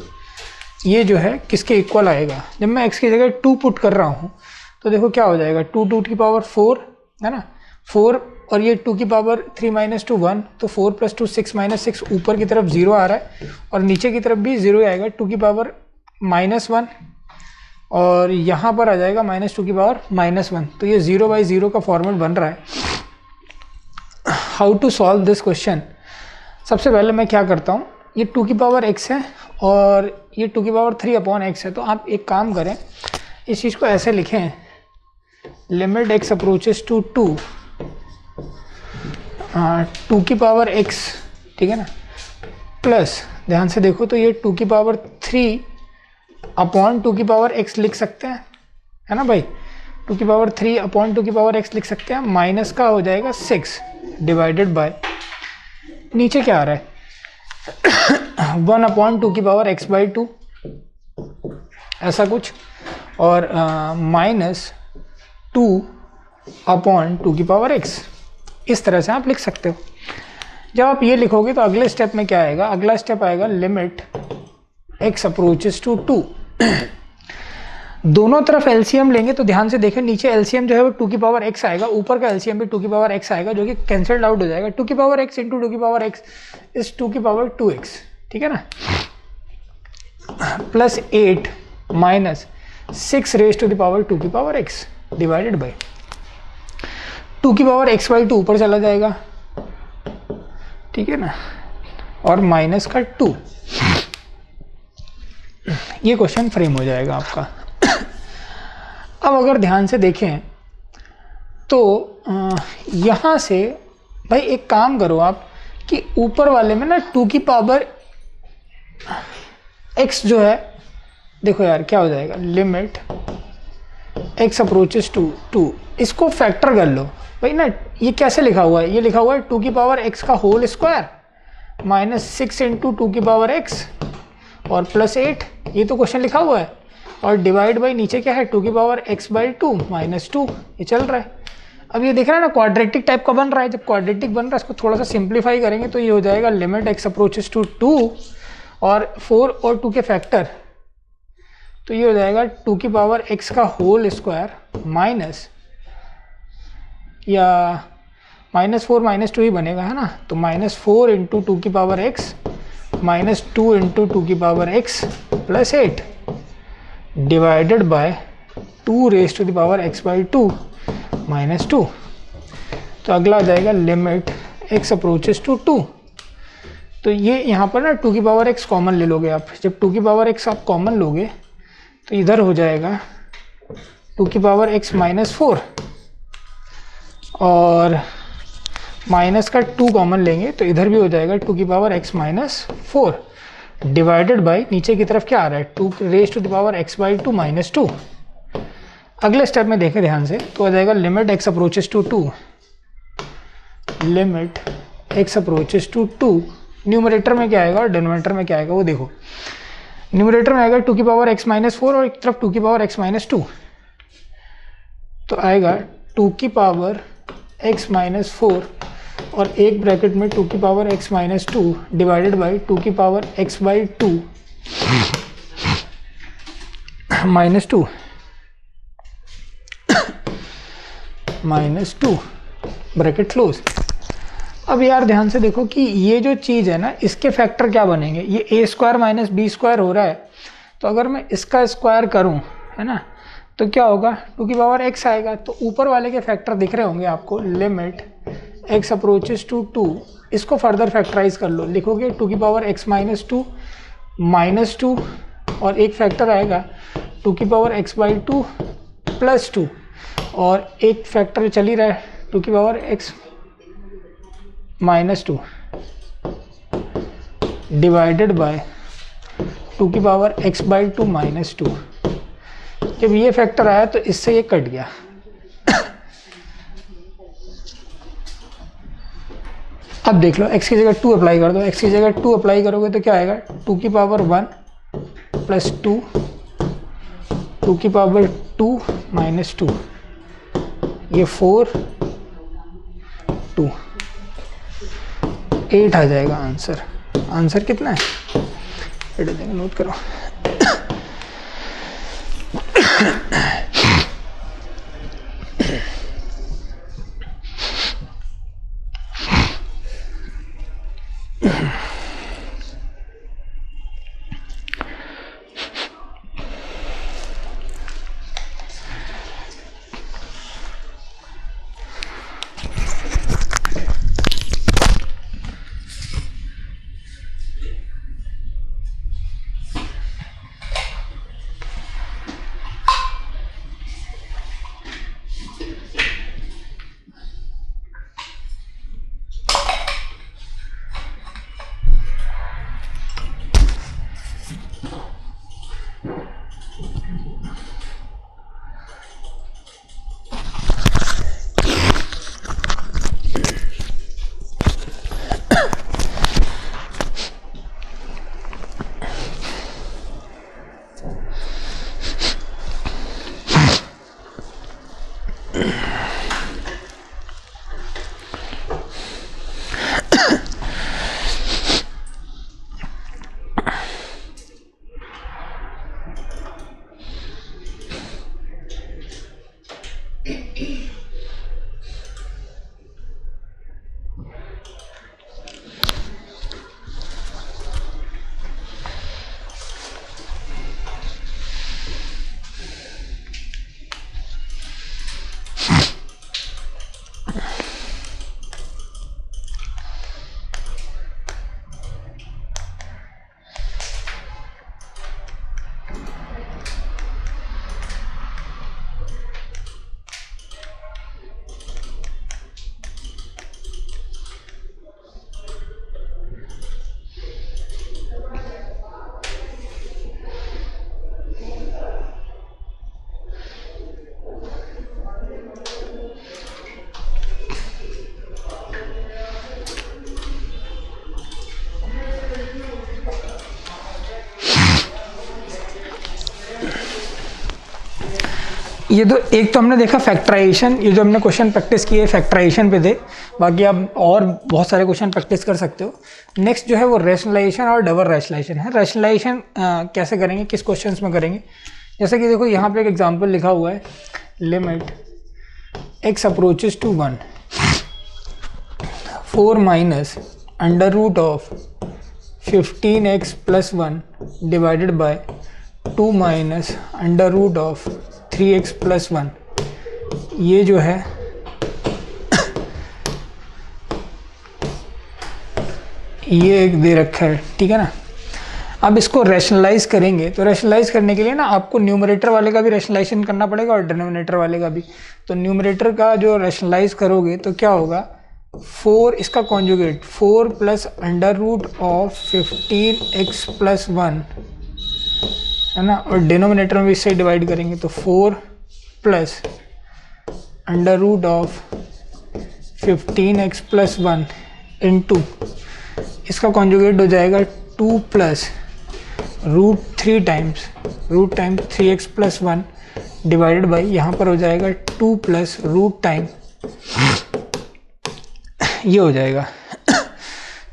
A: ये जो है किसके equal आएगा? जब मैं x की जगह 2 put कर रहा हूँ तो देखो क्या हो जाएगा, 2 टू की पावर 4 है ना, 4 और ये 2 की पावर 3 माइनस 2 1, तो 4 प्लस 2 6 माइनस 6, ऊपर की तरफ 0 आ रहा है और नीचे की तरफ भी 0 आएगा, 2 की पावर -1 और यहाँ पर आ जाएगा -2 की पावर -1। तो ये 0 बाई 0 का फॉर्मेट बन रहा है। How to solve this question? सबसे पहले मैं क्या करता हूँ, ये 2 की पावर x है और ये 2 की पावर 3 अपॉन x है, तो आप एक काम करें, इस चीज़ को ऐसे लिखें, लिमिट x अप्रोचेस टू 2 की पावर x, ठीक है ना, प्लस ध्यान से देखो तो ये 2 की पावर 3 अपॉन 2 की पावर x लिख सकते हैं, है ना भाई, 2 की पावर 3 अपॉन 2 की पावर x लिख सकते हैं, माइनस का हो जाएगा 6 डिवाइडेड बाय, नीचे क्या आ रहा है 1 अपॉन 2 की पावर x बाई 2, ऐसा कुछ, और माइनस 2 अपॉन 2 की पावर x, इस तरह से आप लिख सकते हो। जब आप ये लिखोगे तो अगले स्टेप में क्या आएगा, अगला स्टेप आएगा लिमिट x अप्रोचेस टू 2। दोनों तरफ एलसीएम लेंगे तो ध्यान से देखें, नीचे एलसीएम जो है वो 2 की पावर x आएगा, ऊपर का एलसीएम भी 2 की पावर x आएगा, जो कि कैंसल्ड आउट हो जाएगा। 2 की पावर x इंटू 2 की पावर x इज 2 की पावर 2x, ठीक है ना, plus 8 minus 6 raise to the power 2 की पावर x डिवाइडेड बाई 2 की पावर x बाई 2 ऊपर चला जाएगा, ठीक है ना, और माइनस का 2, ये क्वेश्चन फ्रेम हो जाएगा आपका। अब अगर ध्यान से देखें तो यहाँ से भाई एक काम करो आप कि ऊपर वाले में ना 2 की पावर x जो है, देखो यार क्या हो जाएगा, लिमिट x अप्रोचेस टू 2, इसको फैक्टर कर लो भाई ना। ये कैसे लिखा हुआ है, ये लिखा हुआ है 2 की पावर x का होल स्क्वायर माइनस 6 इंटू 2 की पावर x और प्लस 8, ये तो क्वेश्चन लिखा हुआ है, और डिवाइड बाई नीचे क्या है 2 की पावर x बाई 2 माइनस 2, ये चल रहा है। अब ये देख रहा है ना क्वाड्रेटिक टाइप का बन रहा है, जब क्वाड्रेटिक बन रहा है इसको थोड़ा सा सिंप्लीफाई करेंगे तो ये हो जाएगा लिमिट x अप्रोचेस टू 2 और 4 और 2 के फैक्टर, तो ये हो जाएगा 2 की पावर x का होल स्क्वायर माइनस, या -4 -2 ही बनेगा, है ना, तो -4 इंटू 2 की पावर x माइनस 2 इंटू 2 की power x plus 8 divided by 2 raise to the power x by 2 minus 2। तो अगला आ जाएगा लिमिट x अप्रोचेस टू 2, तो ये यहाँ पर ना 2 की पावर x कॉमन ले लोगे आप, जब 2 की पावर x आप कॉमन लोगे तो इधर हो जाएगा 2 की पावर x माइनस 4 और माइनस का 2 कॉमन लेंगे तो इधर भी हो जाएगा 2 की power x minus 4 divided by नीचे की तरफ क्या आ रहा है 2 raise to the power x by 2 minus 2। अगले स्टेप में देखें ध्यान से तो आ जाएगा limit x approaches to 2, limit x approaches to 2, numerator में क्या आएगा और डिनोमिनेटर में क्या आएगा वो देखो, न्यूमरेटर में आएगा 2 की पावर x माइनस 4 और एक तरफ 2 की पावर x माइनस 2, तो आएगा 2 की पावर x माइनस 4 और एक ब्रैकेट में 2 की power x minus 2 divided by 2 की power x by 2 minus 2 minus 2 bracket close. अब यार ध्यान से देखो कि ये जो चीज़ है ना इसके फैक्टर क्या बनेंगे, ये a square minus b square हो रहा है, तो अगर मैं इसका स्क्वायर करूं, है ना, तो क्या होगा 2 की पावर x आएगा, तो ऊपर वाले के फैक्टर दिख रहे होंगे आपको, लिमिट x अप्रोचेस टू 2, इसको फर्दर फैक्टराइज कर लो, लिखोगे 2 की पावर x माइनस 2 माइनस 2 और एक फैक्टर आएगा 2 की पावर x बाई 2 प्लस 2 और एक फैक्टर चल ही रहा है 2 की power x minus 2 divided by two की power x by two minus two. जब ये फैक्टर आया तो इससे ये कट गया। अब देख लो x की जगह 2 अप्लाई कर दो, x की जगह 2 अप्लाई करोगे तो क्या आएगा, 2 की पावर 1 प्लस 2, 2 की पावर 2 माइनस 2, ये 4 2 8 आ जाएगा आंसर। आंसर कितना है, नोट करो। ये तो एक तो हमने देखा फैक्टराइजेशन, ये जो हमने क्वेश्चन प्रैक्टिस किए फैक्टराइजेशन पे थे, बाकी आप और बहुत सारे क्वेश्चन प्रैक्टिस कर सकते हो। नेक्स्ट जो है वो रैशनलाइजेशन और डबल रैशनलाइजेशन है। रैशनलाइजेशन कैसे करेंगे, किस क्वेश्चंस में करेंगे, जैसे कि देखो यहाँ पे एक एग्जांपल लिखा हुआ है, limit x approaches to 1 4 minus under root of 15x plus 1 divided by 2 minus under root of 3x plus 1। ये जो है ये एक दे रखा है, ठीक है ना। अब इसको रैशनलाइज करेंगे, तो रैशनलाइज करने के लिए ना आपको न्यूमरेटर वाले का भी रैशनलाइजेशन करना पड़ेगा और डिनोमिनेटर वाले का भी। तो न्यूमरेटर का जो रैशनलाइज करोगे तो क्या होगा, 4 इसका conjugate 4 plus under root of 15x plus 1 है ना, और डिनोमिनेटर में भी इससे डिवाइड करेंगे तो 4 plus under root of 15x plus 1 into इसका कॉन्जुगेट हो जाएगा 2 plus root 3 times 3x plus 1 divided by यहाँ पर हो जाएगा 2 प्लस रूट टाइम, ये हो जाएगा।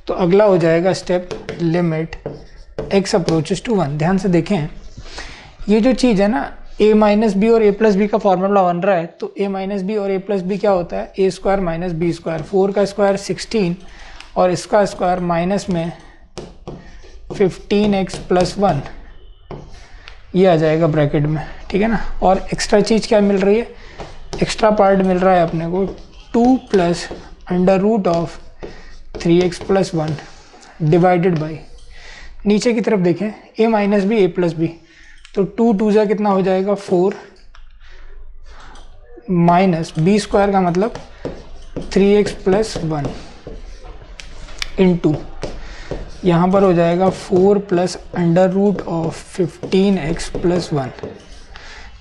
A: तो अगला हो जाएगा step limit x approaches to 1। ध्यान से देखें, ये जो चीज़ है ना a माइनस बी और a प्लस बी का फॉर्मूला बन रहा है, तो a माइनस बी और a प्लस बी क्या होता है, a square minus b square, 4 का स्क्वायर 16 और इसका स्क्वायर माइनस में 15x प्लस 1, ये आ जाएगा ब्रैकेट में, ठीक है ना। और एक्स्ट्रा चीज़ क्या मिल रही है, एक्स्ट्रा पार्ट मिल रहा है अपने को 2 plus under root of 3x plus 1 divided by, नीचे की तरफ देखें a minus b a plus b, तो 2 2 जा कितना हो जाएगा 4 माइनस बी स्क्वायर का मतलब 3x प्लस 1 इंटू यहाँ पर हो जाएगा 4 plus under root of 15x plus 1,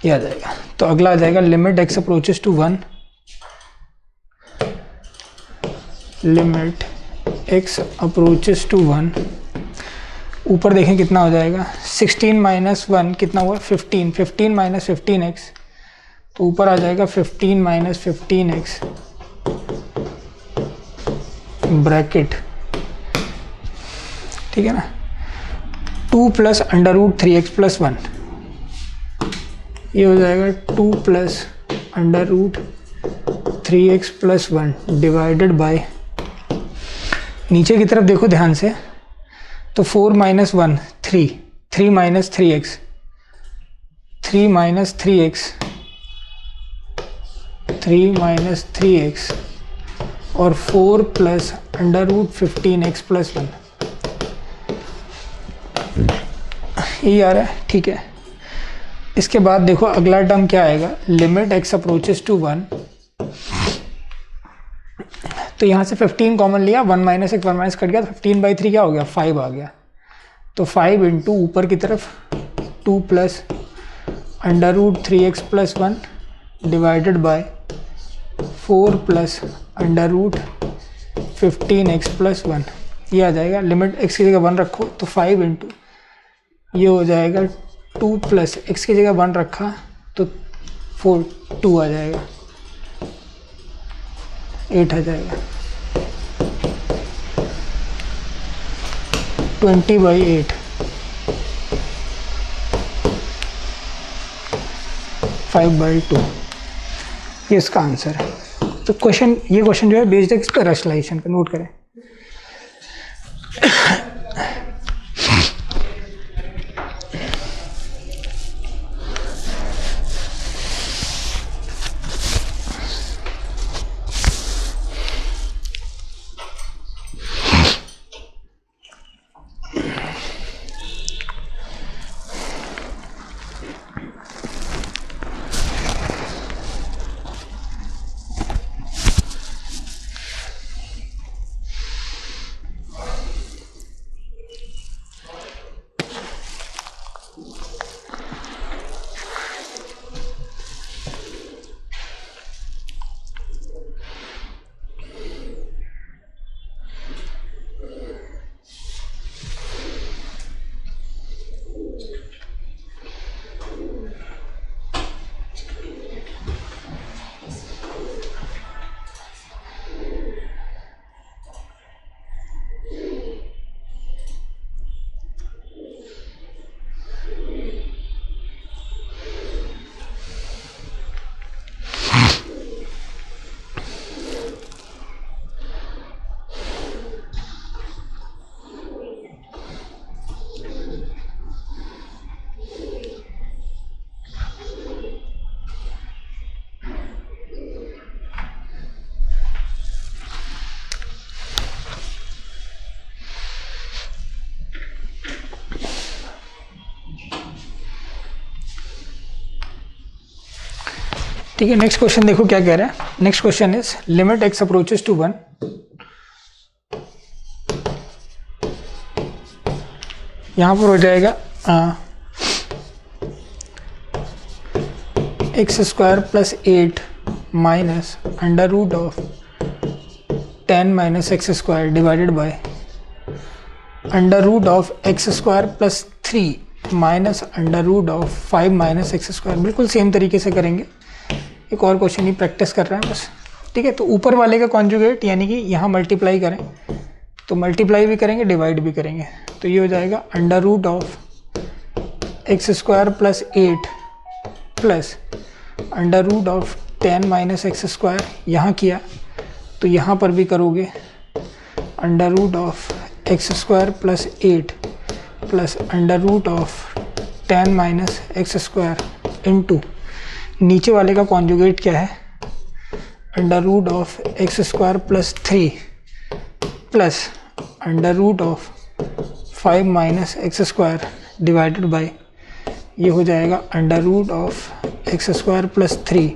A: ये आ जाएगा। तो अगला आ जाएगा limit x approaches to 1, limit x approaches to 1, ऊपर देखें कितना हो जाएगा, 16 माइनस 1 कितना हुआ 15, 15 माइनस 15x, तो ऊपर आ जाएगा 15 माइनस 15x ब्रैकेट, ठीक है ना, 2 plus under root 3x plus 1, ये हो जाएगा 2 plus under root 3x plus 1 divided by, नीचे की तरफ देखो ध्यान से, तो 4 minus 1 3, 3 minus 3x, 3 minus 3x, 3 minus 3x और 4 plus under root 15x plus 1, ये आ रहा है, ठीक है। इसके बाद देखो अगला टर्म क्या आएगा, लिमिट x अप्रोचेस टू 1, तो यहाँ से 15 कॉमन लिया, 1 माइनस एक 1 माइनस कट गया, तो 15/3 क्या हो गया 5 आ गया, तो 5 इंटू ऊपर की तरफ 2 plus under root 3x plus 1 divided by 4 plus under root 15x plus 1, ये आ जाएगा। लिमिट x की जगह 1 रखो तो 5 इंटू ये हो जाएगा 2 प्लस x की जगह 1 रखा तो 2 आ जाएगा, 8 आ जाएगा, 20/8, 5/2, ये इसका आंसर है। तो क्वेश्चन, ये क्वेश्चन जो है बेस्ड है इस पर रैशनलाइजेशन पे, नोट करें। ठीक है, नेक्स्ट क्वेश्चन देखो क्या कह रहा है। Next question is limit x approaches to 1, यहां पर हो जाएगा x square plus 8 minus under root of 10 minus x square divided by under root of x square plus 3 minus under root of 5 minus x square. बिल्कुल same तरीके से करेंगे, एक और क्वेश्चन ही प्रैक्टिस कर रहे हैं बस, ठीक है। तो ऊपर वाले का कॉन्जुगेट यानी कि यहाँ मल्टीप्लाई करें तो मल्टीप्लाई भी करेंगे, डिवाइड भी करेंगे, तो ये हो जाएगा under root of x square plus 8 plus under root of 10 minus x square, यहाँ किया तो यहाँ पर भी करोगे under root of x square plus 8 plus under root of 10 minus x square into नीचे वाले का कॉन्जुगेट क्या है, under root of x square plus 3 plus under root of 5 minus x square divided by ये हो जाएगा under root of x square plus 3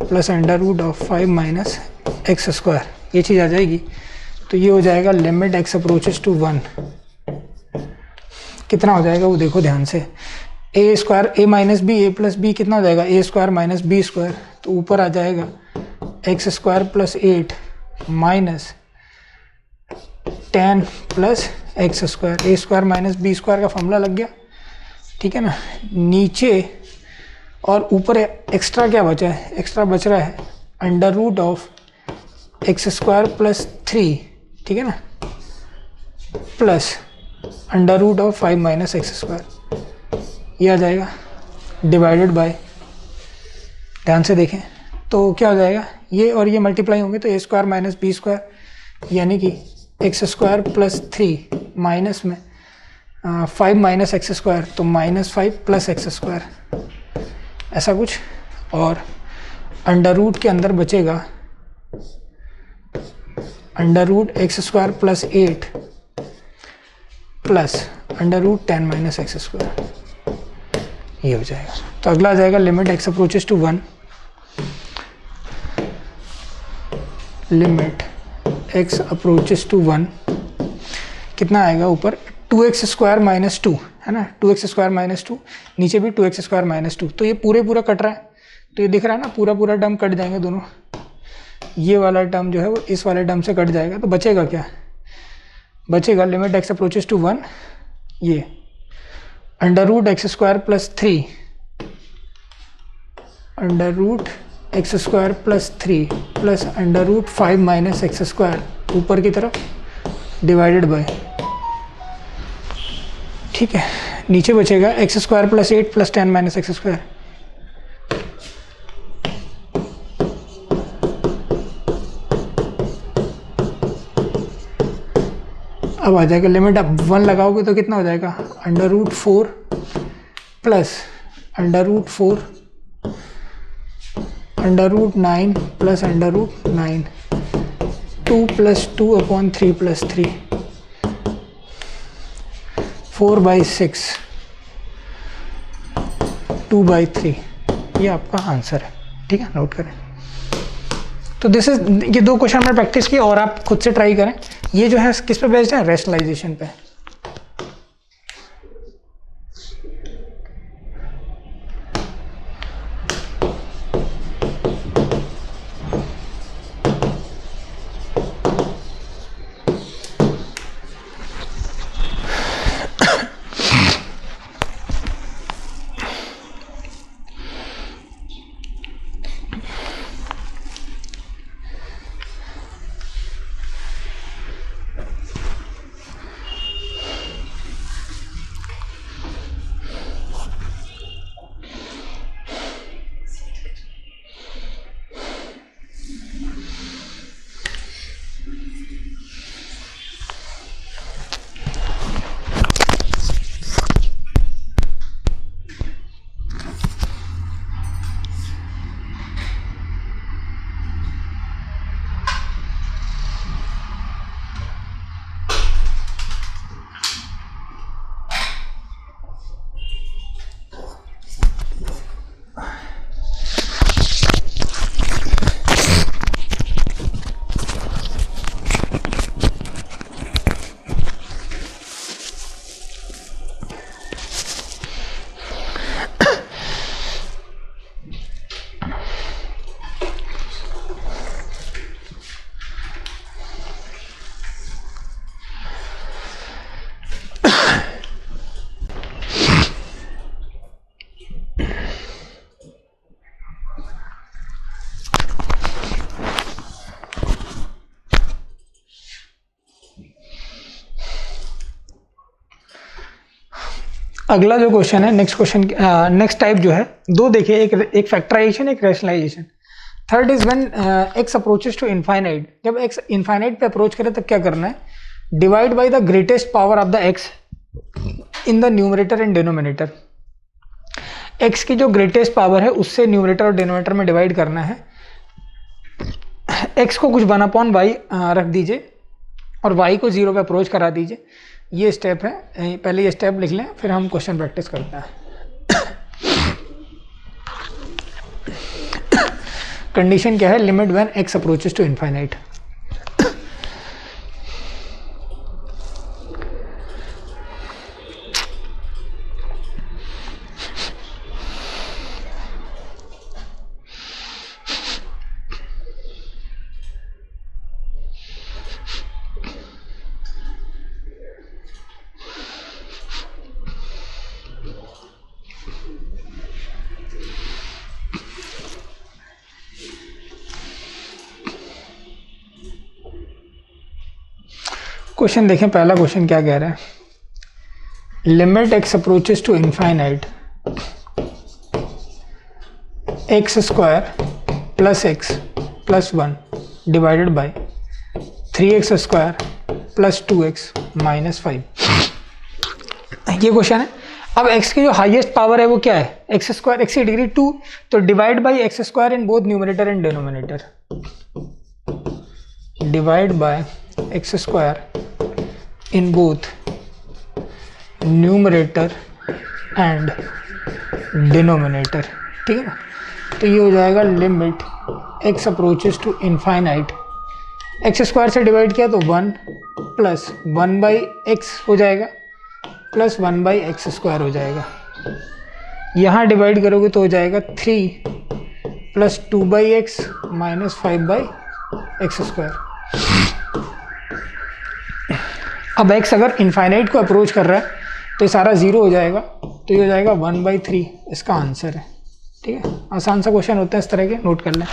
A: plus under root of 5 minus x square, ये चीज़ आ जाएगी। तो ये हो जाएगा लिमिट एक्स अप्रोचेस टू 1 कितना हो जाएगा वो देखो ध्यान से, a square a minus b, a plus b कितना हो जाएगा a square minus b square, तो ऊपर आ जाएगा x square plus 8 minus 10 plus x square, a square minus b square का फॉर्मूला लग गया, ठीक है ना। नीचे और ऊपर एक्स्ट्रा क्या बचा है, एक्स्ट्रा बच रहा है under root of x square plus 3, ठीक है ना, plus under root of 5 minus x square, ये आ जाएगा डिवाइडेड बाय, ध्यान से देखें तो क्या हो जाएगा, ये और ये मल्टीप्लाई होंगे तो a square minus b square यानी कि एक्स स्क्वायर प्लस 3 माइनस में 5 माइनस एक्स स्क्वायर तो माइनस 5 प्लस एक्स स्क्वायर, ऐसा कुछ। और अंडर रूट के अंदर बचेगा under root x square plus 8 plus under root 10 minus x square, ये हो जाएगा। तो अगला आ जाएगा limit x approaches to 1, limit x approaches to 1 कितना आएगा, ऊपर 2x स्क्वायर माइनस 2 है ना, 2x स्क्वायर माइनस 2, नीचे भी 2x स्क्वायर माइनस 2, तो ये पूरा कट रहा है, तो ये दिख रहा है ना पूरा टर्म कट जाएंगे दोनों, ये वाला टर्म जो है वो इस वाले टर्म से कट जाएगा, तो बचेगा क्या, बचेगा लिमिट एक्स अप्रोचेस टू 1, ये under root x square plus 3, under root x square plus 3 plus under root 5 minus x square ऊपर की तरफ डिवाइडेड बाय, ठीक है। नीचे बचेगा x square plus 8 plus 10 minus x square, अब आ जाएगा लिमिट, अब 1 लगाओगे तो कितना हो जाएगा under root 4 plus under root 4 under root 9 plus under root 9, 2 plus 2 upon 3 plus 3, 4/6, 2/3, ये आपका आंसर है, ठीक है, नोट करें। तो दिस इज, ये 2 क्वेश्चन हमने प्रैक्टिस किए और आप खुद से ट्राई करें। ये जो है किस पे बेस्ड है, रैशनलाइजेशन पे। अगला जो क्वेश्चन है, नेक्स्ट टाइप जो है, 2 देखिए, एक फैक्टराइजेशन, एक rationalisation. Third is when x approaches to infinite, जब एक्स इनफाइनाइट पे अप्रोच करे तब क्या करना है, divide by the greatest power of the x in the numerator and denominator. X की जो ग्रेटेस्ट पावर है उससे न्यूमरेटर और डिनोमिनेटर में डिवाइड करना है। एक्स को कुछ 1/y रख दीजिए और y को 0 पे अप्रोच करा दीजिए। ये स्टेप है, पहले ये स्टेप लिख लें, फिर हम क्वेश्चन प्रैक्टिस करते हैं। कंडीशन क्या है, limit when x approaches to infinite. Question देखें, पहला क्वेश्चन क्या कह रहा है, limit x approaches to infinite x square plus x plus 1 divided by 3x square plus 2x minus 5। ये क्वेश्चन है। अब x की जो हाईएस्ट पावर है वो क्या है, एक्स स्क्वायर, एक्स की डिग्री 2, तो divide by x square in both numerator and denominator, divide by x square in both numerator and denominator. ठीक है ना, तो ये हो जाएगा limit x approaches to infinite, x square से डिवाइड किया तो 1 प्लस 1 बाई एक्स हो जाएगा प्लस 1 बाई एक्स स्क्वायर हो जाएगा। यहाँ डिवाइड करोगे तो हो जाएगा 3 plus 2 by x minus 5 by x square. अब x अगर इनफाइनाइट को अप्रोच कर रहा है तो ये सारा 0 हो जाएगा, तो ये हो जाएगा 1/3 इसका आंसर है। ठीक है, आसान सा क्वेश्चन होता है इस तरह के, नोट कर लें।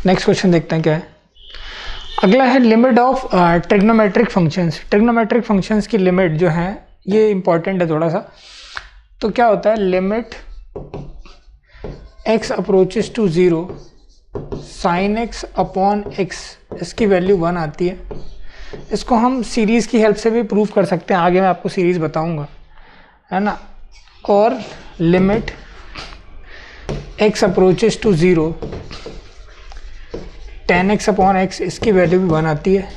A: नेक्स्ट क्वेश्चन देखते हैं क्या है। अगला है limit of trigonometric functions. Trigonometric functions की लिमिट जो है ये इंपॉर्टेंट है थोड़ा सा। तो क्या होता है, limit x approaches to 0 sine x upon x, इसकी वैल्यू 1 आती है। इसको हम सीरीज़ की हेल्प से भी प्रूव कर सकते हैं, आगे मैं आपको सीरीज़ बताऊंगा, है ना। और limit x approaches to 0 10x upon x, इसकी वैल्यू भी 1 आती है।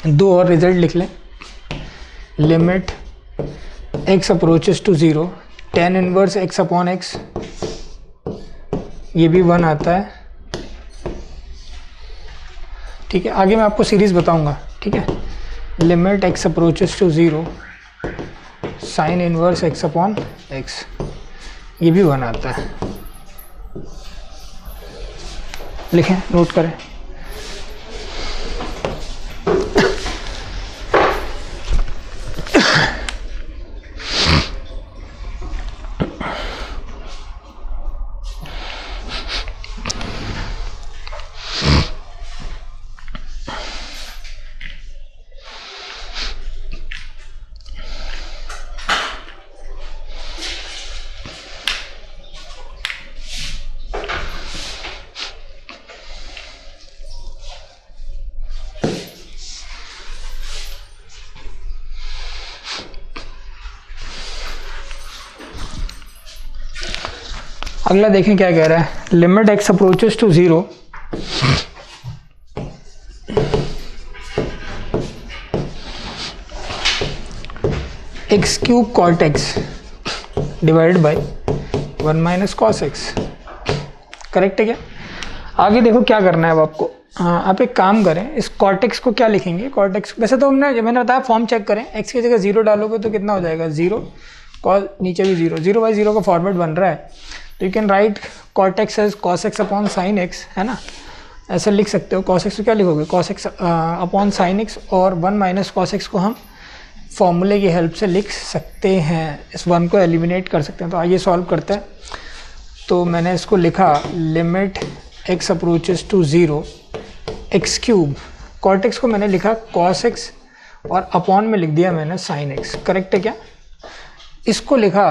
A: दो और रिजल्ट लिख लें। Limit x approaches to 0 tan inverse x upon x, ये भी 1 आता है। ठीक है, आगे मैं आपको सीरीज बताऊंगा। ठीक है, limit x approaches to 0 sine inverse x upon x, ये भी 1 आता है। लिखें, नोट करें। अगला देखें क्या कह रहा है, limit x approaches to 0 x cube cot x divide by 1 minus cos x. Correct है क्या? आगे देखो क्या करना है अब आपको। आप एक काम करें, इस कॉटेक्स को क्या लिखेंगे, कॉटेक्स वैसे तो मैंने बताया फॉर्म चेक करें, x की जगह 0 डालोगे तो कितना हो जाएगा 0, कॉस नीचे भी 0, 0/0 का फॉर्मेट बन रहा है। तो you can write cot x as cos x upon sine x, है ना, ऐसे लिख सकते हो। कॉस एक्स को क्या लिखोगे, cos x upon sine x, और 1 माइनस कॉस एक्स को हम फॉर्मूले की हेल्प से लिख सकते हैं, इस 1 को एलिमिनेट कर सकते हैं। तो आइए सॉल्व करते हैं। तो मैंने इसको लिखा limit x approaches to 0 x cube, cot x को मैंने लिखा कॉस एक्स और अपॉन में लिख दिया मैंने साइन एक्स। करेक्ट है क्या? इसको लिखा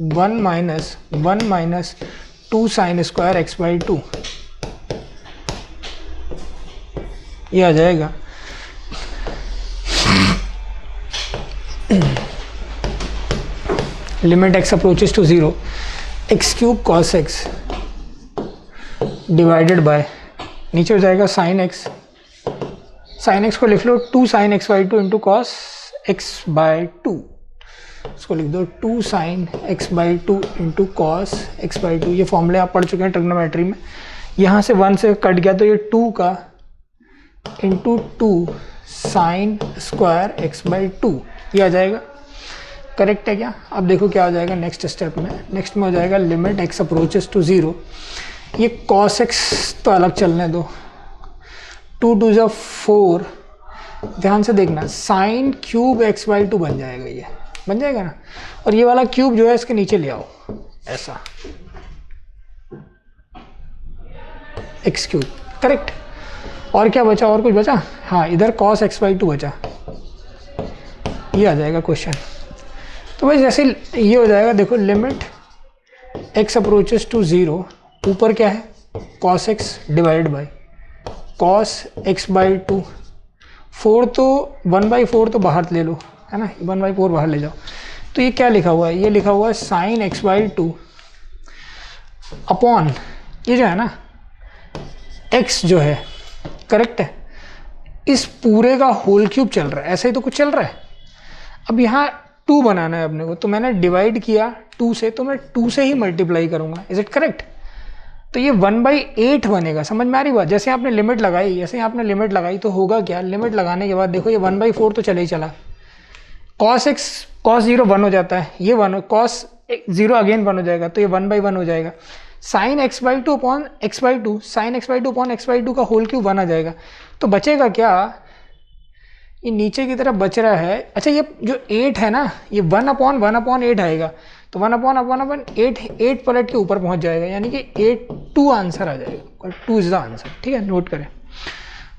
A: 1 माइनस 2 साइन स्क्वायर x/2, ये आ जाएगा limit x approaches to 0 x cube cos x divided by, नीचे हो जाएगा साइन एक्स, साइन एक्स को लिख लो 2 sine x by two into cos x by two, इसको लिख दो 2 sine x by two into cos x by two. ये फॉर्मूले आप पढ़ चुके हैं ट्रिग्नोमेट्री में। यहाँ से 1 से कट गया तो ये 2 का into 2 sine square x by two, ये आ जाएगा। करेक्ट है क्या? अब देखो क्या हो जाएगा नेक्स्ट स्टेप में। नेक्स्ट में हो जाएगा लिमिट एक्स अप्रोचेस टू 0, ये कॉस एक्स तो अलग चलने दो, 2 2 जा 4, ध्यान से देखना sine cube x by to बन जाएगा, ये बन जाएगा ना। और ये वाला क्यूब जो है इसके नीचे ले आओ ऐसा, एक्स क्यूब। करेक्ट। और क्या बचा? और कुछ बचा? हाँ, इधर कॉस एक्स बाई टू बचा, ये आ जाएगा क्वेश्चन। तो भाई जैसे ये हो जाएगा, देखो लिमिट एक्स अप्रोचेस टू 0, ऊपर क्या है cos x divide by cos x by to, 4 तो 1/4 तो बाहर ले लो, है ना, 1/4 बाहर ले जाओ। तो ये क्या लिखा हुआ है? ये लिखा हुआ है sign x by two upon ये जो है ना एक्स जो है, करेक्ट है, इस पूरे का होल क्यूब चल रहा है, ऐसा ही तो कुछ चल रहा है। अब यहाँ 2 बनाना है अपने को, तो मैंने डिवाइड किया 2 से, तो मैं 2 से ही मल्टीप्लाई करूँगा। Is it correct? तो ये 1/8 बनेगा। समझ में आ रही बात? जैसे आपने लिमिट लगाई, जैसे आपने लिमिट लगाई तो होगा क्या, लिमिट लगाने के बाद देखो ये 1/4 तो चले ही चला, कॉस एक्स कॉस 0 1 हो जाता है, ये 1 कॉस 0 अगेन 1 हो जाएगा, तो ये 1/1 हो जाएगा। Sine x by two upon x by to, sign x by two upon x by to का होल क्यूब 1 आ जाएगा। तो बचेगा क्या, ये नीचे की तरफ बच रहा है। अच्छा, ये जो 8 है ना, ये 1/8 आएगा, तो 1/8 पलट के ऊपर पहुंच जाएगा, यानी कि 2 आंसर आ जाएगा, और 2 इज द आंसर। ठीक है, नोट करें।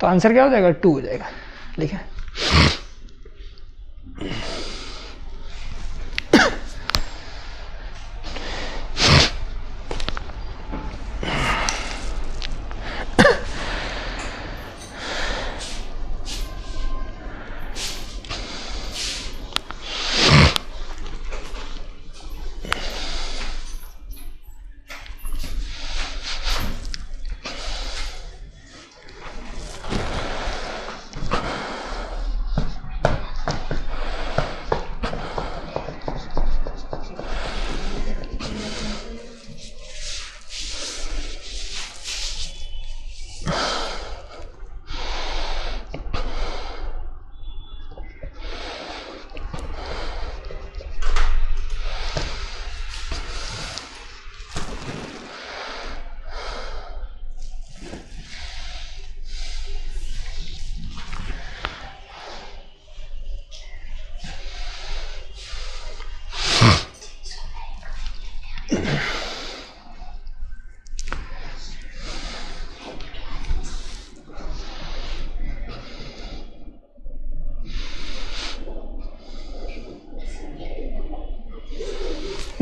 A: तो आंसर क्या हो जाएगा? 2 हो जाएगा। ठीक है,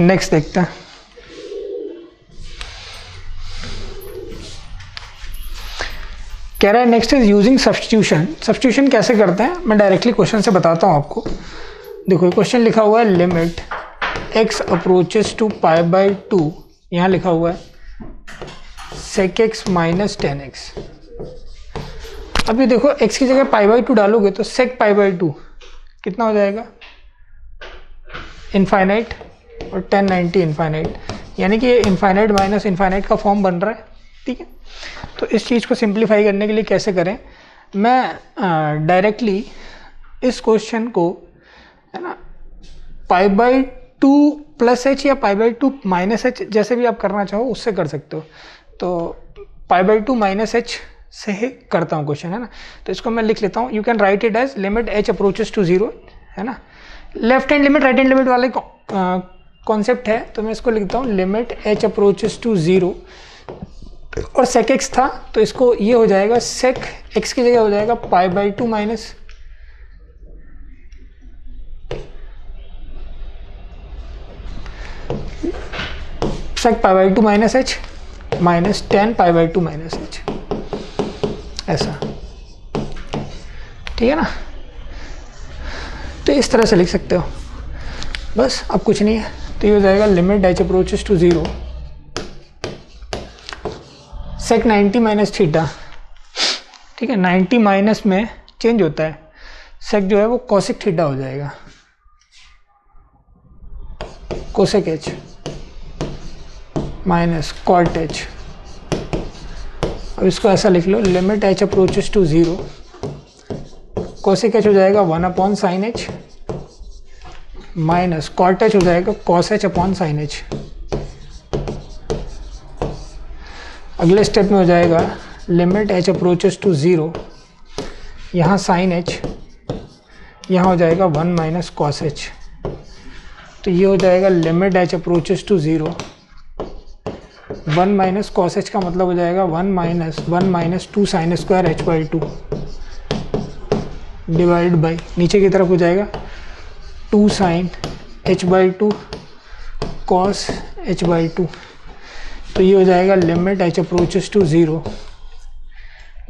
A: नेक्स्ट देखते हैं। कह रहा है next is using substitution. Substitution कैसे करते हैं मैं डायरेक्टली क्वेश्चन से बताता हूं आपको। देखो क्वेश्चन लिखा हुआ है लिमिट x अप्रोचेस टू π/2, यहाँ लिखा हुआ है sec x माइनस 10x। अभी देखो x की जगह π/2 डालोगे तो sec π/2 कितना हो जाएगा, इनफाइनाइट, और 1090 इनफाइनाइट, यानी कि इनफाइनाइट माइनस इनफाइनाइट का फॉर्म बन रहा है। ठीक है, तो इस चीज़ को सिंप्लीफाई करने के लिए कैसे करें, मैं डायरेक्टली इस क्वेश्चन को, है ना, π/2 प्लस एच या π/2 माइनस एच, जैसे भी आप करना चाहो उससे कर सकते हो। तो π/2 माइनस एच से ही करता हूँ क्वेश्चन, है ना। तो इसको मैं लिख लेता हूँ, you can write it as limit H approaches to 0, है ना। Left hand limit right hand limit वाले कॉन्सेप्ट है, तो मैं इसको लिखता हूँ लिमिट एच अप्रोचेस टू 0, और sec x था तो इसको ये हो जाएगा sec x की जगह हो जाएगा π/2 minus sec π/2 minus h minus 10 π/2 minus h, ऐसा। ठीक है ना। तो इस तरह से लिख सकते हो बस, अब कुछ नहीं है। तो ये हो जाएगा limit H approaches to 0 sec 90 minus theta, ठीक है। 90 माइनस में चेंज होता है, सेक जो है वो कोसेक थीटा हो जाएगा, cosec H minus cot H. अब इसको ऐसा लिख लो, limit H approaches to 0 cosec H हो जाएगा 1 upon sine H minus cot H हो जाएगा cos H upon sine H. अगले स्टेप में हो जाएगा लिमिट एच अप्रोचेस टू 0, यहाँ साइन एच, यहाँ हो जाएगा 1 माइनस कॉस एच। तो ये हो जाएगा limit H approaches to 0 1 minus cos h का मतलब हो जाएगा 1 minus 2 sine square h by 2 divide by नीचे की तरफ हो जाएगा 2 sine h by 2 cos h by 2। तो ये हो जाएगा लिमिट एच अप्रोचेस टू 0,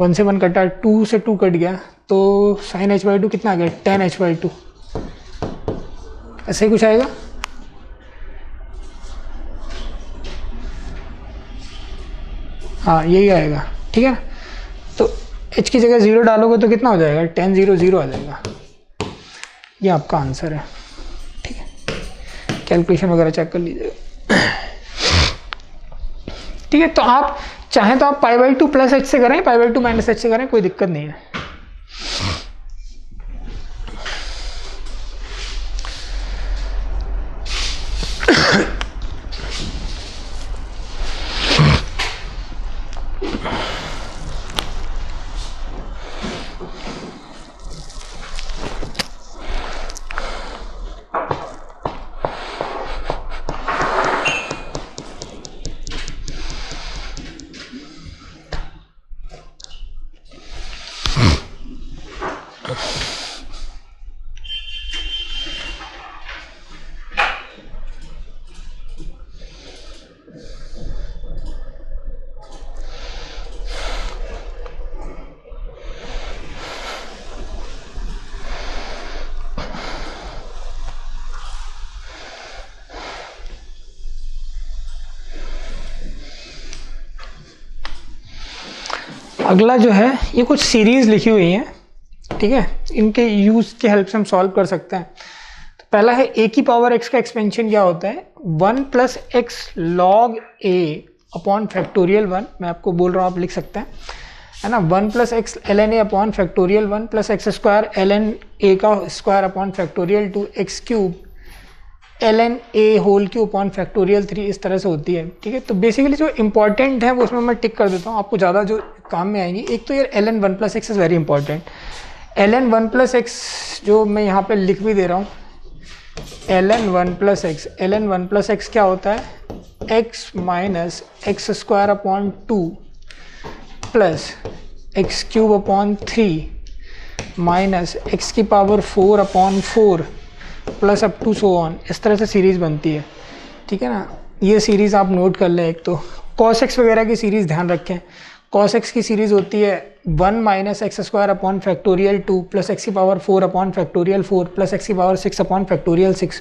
A: 1 से 1 कटा, 2 से 2 कट गया, तो साइन एच बाई 2 कितना आ गया 10 एच बाई 2, ऐसे ही कुछ आएगा। हाँ यही आएगा, ठीक है ना। तो h की जगह 0 डालोगे तो कितना हो जाएगा 10 0 0 आ जाएगा। ये आपका आंसर है, ठीक है। कैलकुलेशन वगैरह चेक कर लीजिएगा, ठीक है। तो आप चाहें तो आप π/2 प्लस h से करें, π/2 माइनस h से करें, कोई दिक्कत नहीं है। अगला जो है ये कुछ सीरीज लिखी हुई है, ठीक है। इनके यूज के हेल्प से हम सॉल्व कर सकते हैं। तो पहला है a की पावर x का एक्सपेंशन क्या होता है 1 plus x log a upon factorial 1। मैं आपको बोल रहा हूँ, आप लिख सकते हैं, है ना। 1 plus x L N A upon factorial 1 plus x square L N A का square upon factorial 2 x cube L N A whole cube upon factorial 3, इस तरह से होती है, ठीक है। तो बेसिकली जो इंपॉर्टेंट है वो उसमें मैं टिक कर देता हूँ, आपको ज़्यादा जो काम में आएंगी। एक तो यार L N 1 plus x is very important. L N 1 plus x जो मैं यहाँ पे लिख भी दे रहा हूँ, L N 1 plus x, L N 1 plus x क्या होता है x minus x square upon 2 plus x cube upon 3 minus x की power 4 upon 4 plus up to so on. इस तरह से सीरीज़ बनती है, ठीक है ना। ये सीरीज़ आप नोट कर लें। एक तो कॉस एक्स वगैरह की सीरीज़ ध्यान रखें। कॉस एक्स की सीरीज़ होती है 1 minus x square upon factorial 2 plus x की power 4 upon factorial 4 plus x की पावर 6 अपॉन फैक्टोरियल 6,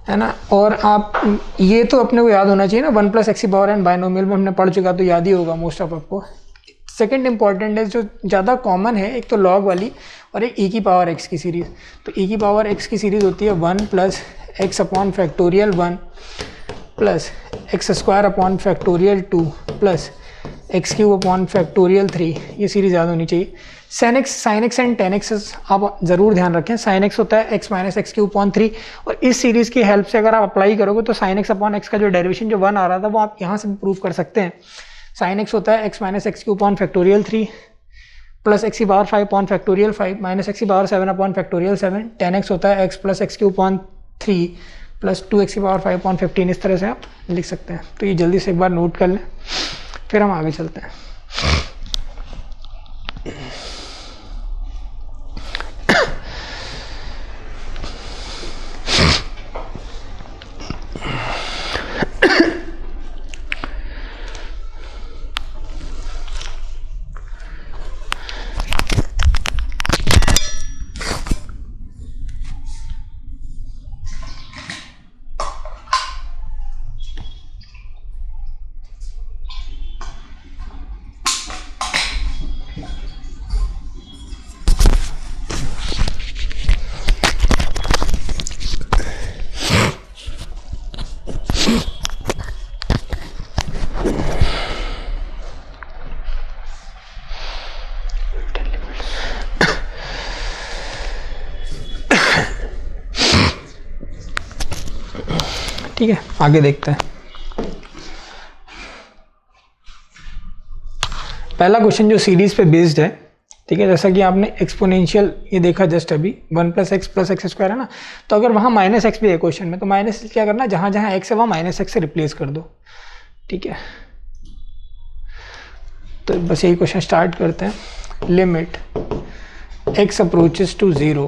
A: है ना। और आप ये तो अपने को याद होना चाहिए ना, 1 प्लस एक्स की पावर एन बाइनोमियल में हमने पढ़ चुका, तो याद ही होगा मोस्ट ऑफ आपको। सेकंड इंपॉर्टेंट है जो ज़्यादा कॉमन है, एक तो लॉग वाली और एक e की पावर x की सीरीज़। तो e की पावर x की सीरीज़ होती है 1 plus x upon factorial 1 plus x square upon factorial 2 plus x cube upon factorial 3। ये सीरीज़ याद होनी चाहिए। Sine x and ten x आप ज़रूर ध्यान रखें। साइन एक्स होता है x minus x cube upon 3, और इस सीरीज़ की हेल्प से अगर आप अप्लाई करोगे तो साइन एक्स अपॉन एक्स का जो डेरिवेशन जो 1 आ रहा था वो आप यहाँ से प्रूव कर सकते हैं। साइन एक्स होता है x minus x cube upon factorial 3 plus x की power 5 upon factorial 5 minus x की power 7 upon factorial 7। Tan x होता है x plus x cube upon 3 plus 2x की पावर 5 अपॉन 15। इस तरह से आप लिख सकते हैं। तो ये जल्दी से एक बार नोट कर लें, फिर हम आगे चलते हैं। ठीक है, आगे देखते हैं। पहला क्वेश्चन जो सीरीज पे बेस्ड है, ठीक है, जैसा कि आपने एक्सपोनेंशियल ये देखा जस्ट अभी 1 + x स्क्वायर है ना, तो अगर वहाँ -x भी है क्वेश्चन में तो माइनस क्या करना, जहाँ जहाँ x है वहाँ -x से रिप्लेस कर दो। ठीक है, तो बस यही क्वेश्चन स्टार्ट करते हैं। Limit x approaches to 0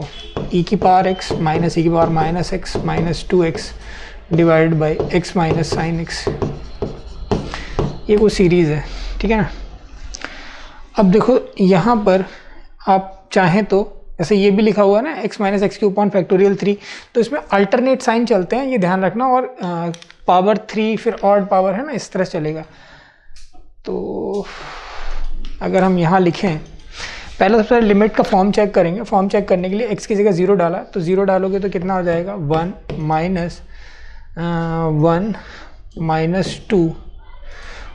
A: e⁻x - e⁻−x -2x divide by x - sin x, ये वो सीरीज़ है। ठीक है ना। अब देखो यहाँ पर आप चाहें तो जैसे ये भी लिखा हुआ है ना x - x³ 3, तो इसमें अल्टरनेट साइन चलते हैं, ये ध्यान रखना। और पावर 3 फिर ऑड पावर है ना, इस तरह चलेगा। तो अगर हम यहाँ लिखें, पहले सबसे पहले लिमिट का फॉर्म चेक करेंगे। फॉर्म चेक करने के लिए x की जगह 0 डाला, तो 0 डालोगे तो कितना हो जाएगा 1 - 2,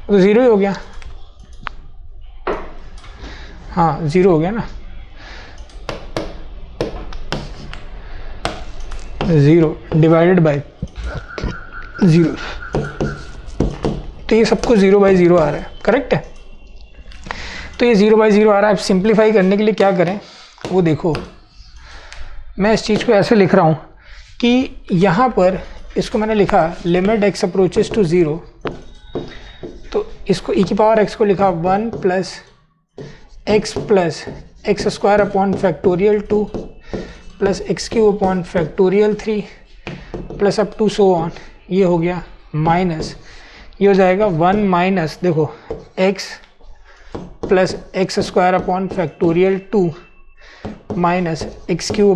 A: तो 0 ही हो गया। हाँ 0 हो गया ना, 0 डिवाइडेड बाई 0, तो ये सबको 0/0 आ रहा है, करेक्ट है। तो ये 0/0 आ रहा है। अब सिंप्लीफाई करने के लिए क्या करें वो देखो, मैं इस चीज़ को ऐसे लिख रहा हूँ कि यहाँ पर इसको मैंने लिखा लिमिट x अप्रोचेस टू 0, तो इसको e⁻x को लिखा 1 + x + x² 2 + x³ 3 plus up to so on, ये हो गया माइनस, ये हो जाएगा 1 माइनस देखो x + x² 2 minus x³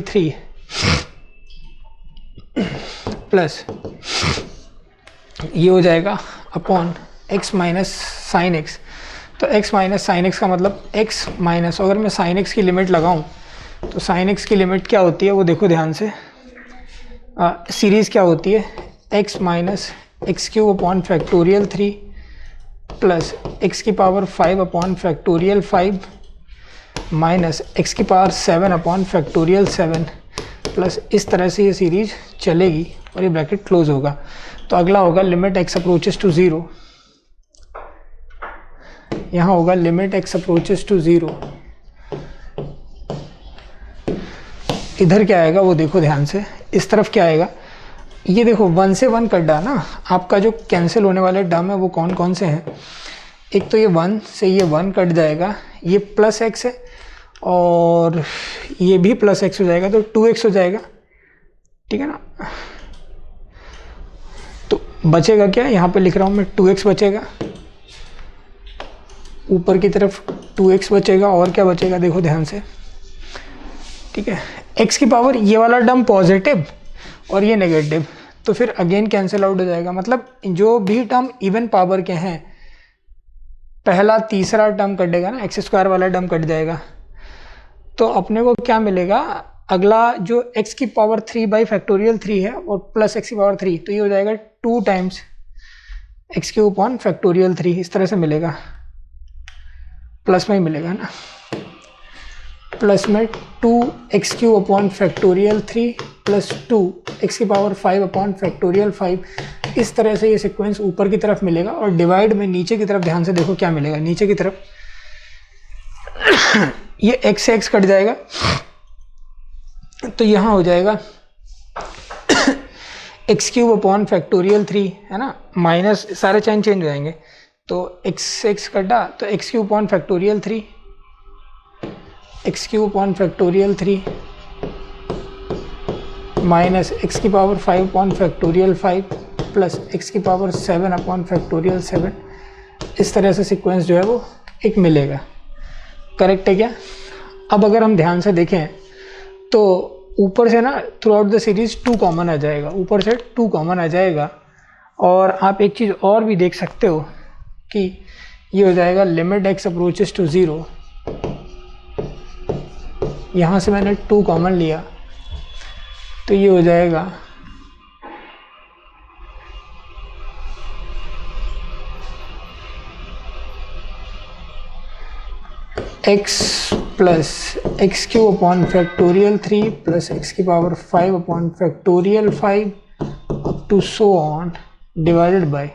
A: 3 plus ये हो जाएगा अपॉन x - sin x। तो x - sin x का मतलब x माइनस, अगर मैं sin x की लिमिट लगाऊं तो sin x की लिमिट क्या होती है वो देखो ध्यान से। सीरीज़ क्या होती है, x - x³ 3 plus x⁵ minus x⁻7 plus इस तरह से ये सीरीज चलेगी और ये ब्रैकेट क्लोज होगा। तो अगला होगा लिमिट x अप्रोचेस टू 0, यहाँ होगा लिमिट x अप्रोचेस टू 0। इधर क्या आएगा वो देखो ध्यान से, इस तरफ क्या आएगा, ये देखो 1 से 1 कट डाला ना, आपका जो कैंसिल होने वाले टर्म है वो कौन कौन से हैं। एक तो ये 1 से ये 1 कट जाएगा, ये प्लस x है और ये भी प्लस x हो जाएगा, तो 2x हो जाएगा। ठीक है ना। तो बचेगा क्या, यहाँ पे लिख रहा हूँ मैं 2x बचेगा, ऊपर की तरफ 2x बचेगा, और क्या बचेगा देखो ध्यान से। ठीक है, x की पावर ये वाला टर्म पॉजिटिव और ये नेगेटिव, तो फिर अगेन कैंसिल आउट हो जाएगा। मतलब जो भी टर्म इवन पावर के हैं, पहला तीसरा टर्म कटेगा ना, x² वाला टर्म कट जाएगा। तो अपने को क्या मिलेगा, अगला जो x की पावर 3/3 है और प्लस x की पावर 3, तो ये हो जाएगा 2 टाइम्स x³ 3, इस तरह से मिलेगा, प्लस में ही मिलेगा ना, प्लस में 2x³ 3 प्लस 2 x⁵5 इस तरह से ये सीक्वेंस ऊपर की तरफ मिलेगा। और डिवाइड में नीचे की तरफ ध्यान से देखो क्या मिलेगा, नीचे की तरफ ये x से x कट जाएगा, तो यहाँ हो जाएगा x³ 3 है ना, माइनस सारे साइन चेंज हो जाएंगे, तो x से x कटा तो x³ 3 x³ 3 minus x⁵5 plus x⁻7 इस तरह से सीक्वेंस जो है वो एक मिलेगा। करेक्ट है क्या। अब अगर हम ध्यान से देखें तो ऊपर से ना throughout the series 2 common आ जाएगा, ऊपर से 2 कॉमन आ जाएगा। और आप एक चीज़ और भी देख सकते हो कि ये हो जाएगा लिमिट x अप्रोचेस टू 0, यहाँ से मैंने 2 कॉमन लिया तो ये हो जाएगा x plus x cube upon factorial 3 plus x की power 5 upon factorial 5 up to so on divided by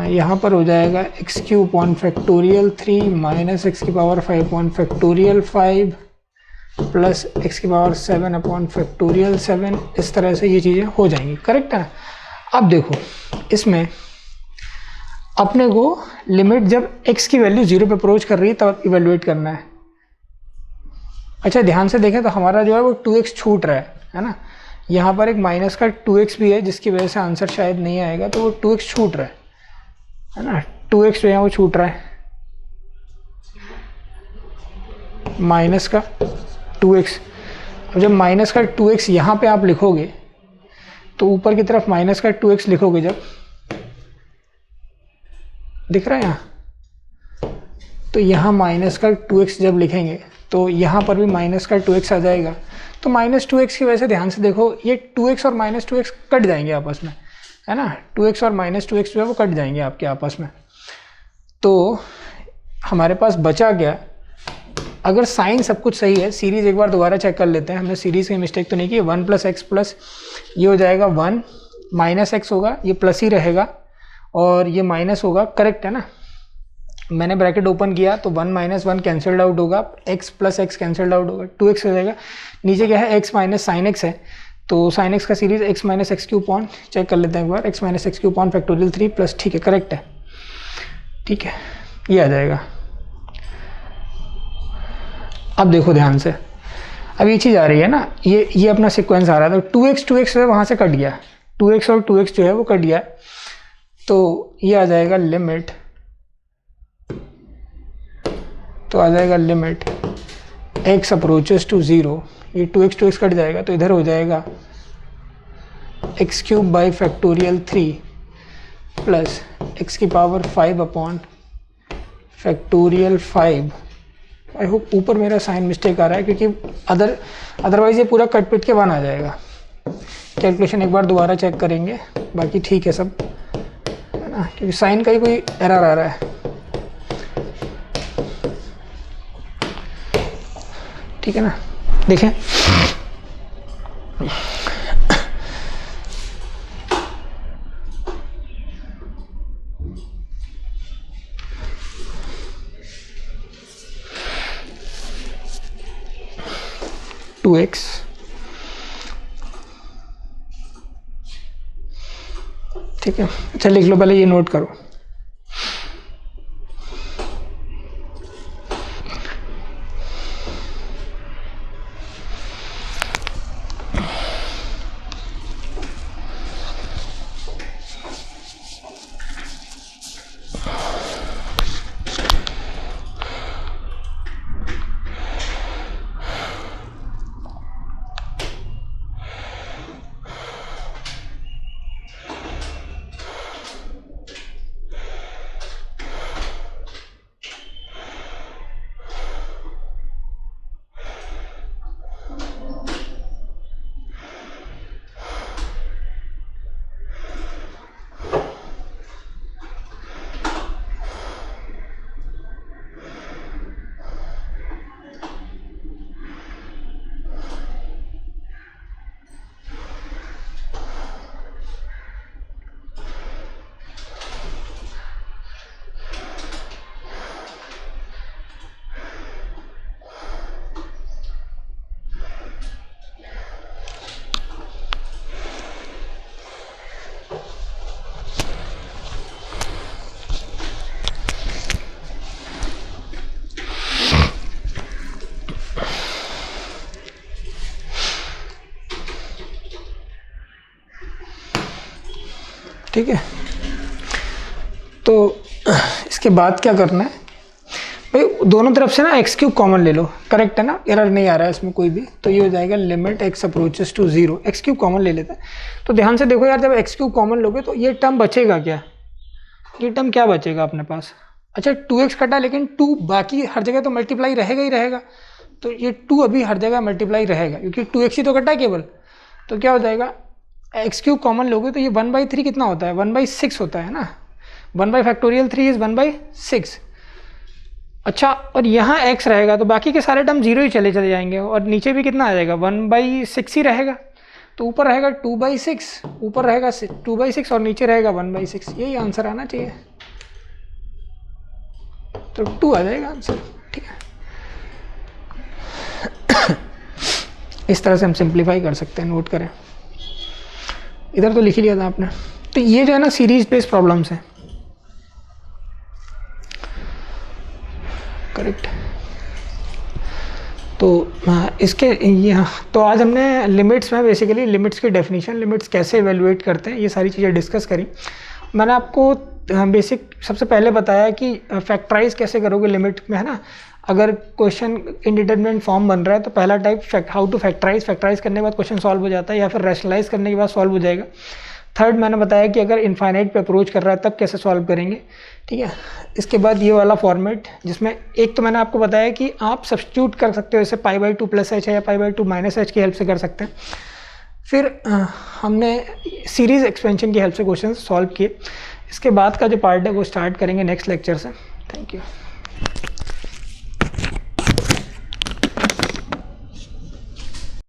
A: यहाँ पर हो जाएगा x cube upon factorial 3 minus x की power 5 upon factorial 5 plus x की पावर 7 अपॉन फैक्टोरियल 7। इस तरह से ये चीज़ें हो जाएंगी, करेक्ट है ना। अब देखो इसमें अपने को लिमिट जब x की वैल्यू 0 पे अप्रोच कर रही है तब इवेल्युएट करना है। अच्छा ध्यान से देखें तो हमारा जो है वो 2x छूट रहा है ना। यहाँ पर एक माइनस का 2x भी है जिसकी वजह से आंसर शायद नहीं आएगा, तो वो 2x छूट रहा है ना। 2x जो है वो छूट रहा है, माइनस का 2x। अब जब माइनस का 2x यहाँ पे आप लिखोगे तो ऊपर की तरफ माइनस का 2x लिखोगे, जब दिख रहा है यहाँ, तो यहाँ माइनस का 2x जब लिखेंगे तो यहाँ पर भी माइनस का 2x आ जाएगा। तो माइनस 2x की वजह से ध्यान से देखो ये 2x और माइनस 2x कट जाएंगे आपस में, है ना। 2x और माइनस 2x जो है वो कट जाएंगे आपके आपस में। तो हमारे पास बचा क्या, अगर साइन सब कुछ सही है, सीरीज़ एक बार दोबारा चेक कर लेते हैं, हमने सीरीज़ की मिस्टेक तो नहीं की। 1 प्लस एक्स प्लस ये हो जाएगा 1 माइनस एक्स होगा, ये प्लस ही रहेगा और ये माइनस होगा, करेक्ट है ना। मैंने ब्रैकेट ओपन किया तो 1 माइनस 1 कैंसल्ड आउट होगा, x plus x cancelled out होगा, 2x हो जाएगा। नीचे क्या है, x माइनस साइन एक्स है, तो साइन एक्स का series x minus x cube upon, check कर लेते हैं एक बार, x minus x cube upon factorial 3 plus, ठीक है करेक्ट है, ठीक है ये आ जाएगा। अब देखो ध्यान से, अब ये चीज़ आ रही है ना, ये अपना सीक्वेंस आ रहा है, तो 2x जो है वहाँ से कट गया, 2x और 2x जो है वो कट गया, तो ये आ जाएगा लिमिट, तो आ जाएगा लिमिट x अप्रोचेस टू 0, ये 2x कट जाएगा तो इधर हो जाएगा x cube by factorial 3 plus x की power 5 upon factorial 5। I hope ऊपर मेरा साइन मिस्टेक आ रहा है क्योंकि अदरवाइज ये पूरा कट पिट के 1 आ जाएगा। कैलकुलेशन एक बार दोबारा चेक करेंगे, बाकी ठीक है सब, है ना, क्योंकि साइन का ही कोई एरर आ रहा है, ठीक है ना। देखें टू एक्स ठीक है। अच्छा लिख लो, पहले ये नोट करो, ठीक है। तो इसके बाद क्या करना है भाई, दोनों तरफ से ना एक्स क्यूब कॉमन ले लो, करेक्ट है ना, एरर नहीं आ रहा है इसमें कोई भी, तो ये हो जाएगा limit x approaches to 0, x cube common ले लेते हैं। तो ध्यान से देखो यार, जब एक्स क्यूब कॉमन लोगे तो ये टर्म बचेगा क्या, ये टर्म क्या बचेगा अपने पास, अच्छा 2x कटा, लेकिन 2 बाकी हर जगह तो मल्टीप्लाई रहेगा ही रहेगा, तो ये 2 अभी हर जगह मल्टीप्लाई रहेगा क्योंकि 2x ही तो कटा है केवल। तो क्या हो जाएगा, एक्स क्यूब कॉमन लोगे तो ये 1/3 कितना होता है, 1/6 होता है ना, 1 बाई फैक्टोरियल 3 इज 1/6। अच्छा, और यहाँ x रहेगा तो बाकी के सारे टर्म जीरो ही चले जाएंगे, और नीचे भी कितना आ जाएगा 1/6 ही रहेगा। तो ऊपर रहेगा 2/6, ऊपर रहेगा 2/6 और नीचे रहेगा 1/6, यही आंसर आना चाहिए। तो 2 आ जाएगा आंसर, ठीक है। इस तरह से हम सिंप्लीफाई कर सकते हैं, नोट करें। इधर तो लिख लिया था आपने। तो ये जो है ना सीरीज बेस्ड प्रॉब्लम्स हैं, करेक्ट। तो इसके ये, तो आज हमने लिमिट्स में बेसिकली लिमिट्स की डेफिनेशन, लिमिट्स कैसे इवेलुएट करते हैं, ये सारी चीज़ें डिस्कस करी। मैंने आपको बेसिक सबसे पहले बताया कि फैक्टराइज कैसे करोगे लिमिट में, है ना। अगर क्वेश्चन इनडिटरमिनेट फॉर्म बन रहा है तो पहला type how to factorize, factorize करने के बाद क्वेश्चन सॉल्व हो जाता है, या फिर रैशनलाइज करने के बाद सॉल्व हो जाएगा। थर्ड मैंने बताया कि अगर इनफाइनाइट पे अप्रोच कर रहा है तब कैसे सॉल्व करेंगे, ठीक है। इसके बाद ये वाला फॉर्मेट, जिसमें एक तो मैंने आपको बताया कि आप सब्स्टिट्यूट कर सकते हो, जैसे π/2 + h है या π/2 - h की हेल्प से कर सकते हैं। फिर हमने सीरीज़ एक्सपेंशन की हेल्प से क्वेश्चन सॉल्व किए। इसके बाद का जो पार्ट है वो स्टार्ट करेंगे नेक्स्ट लेक्चर से। Thank you.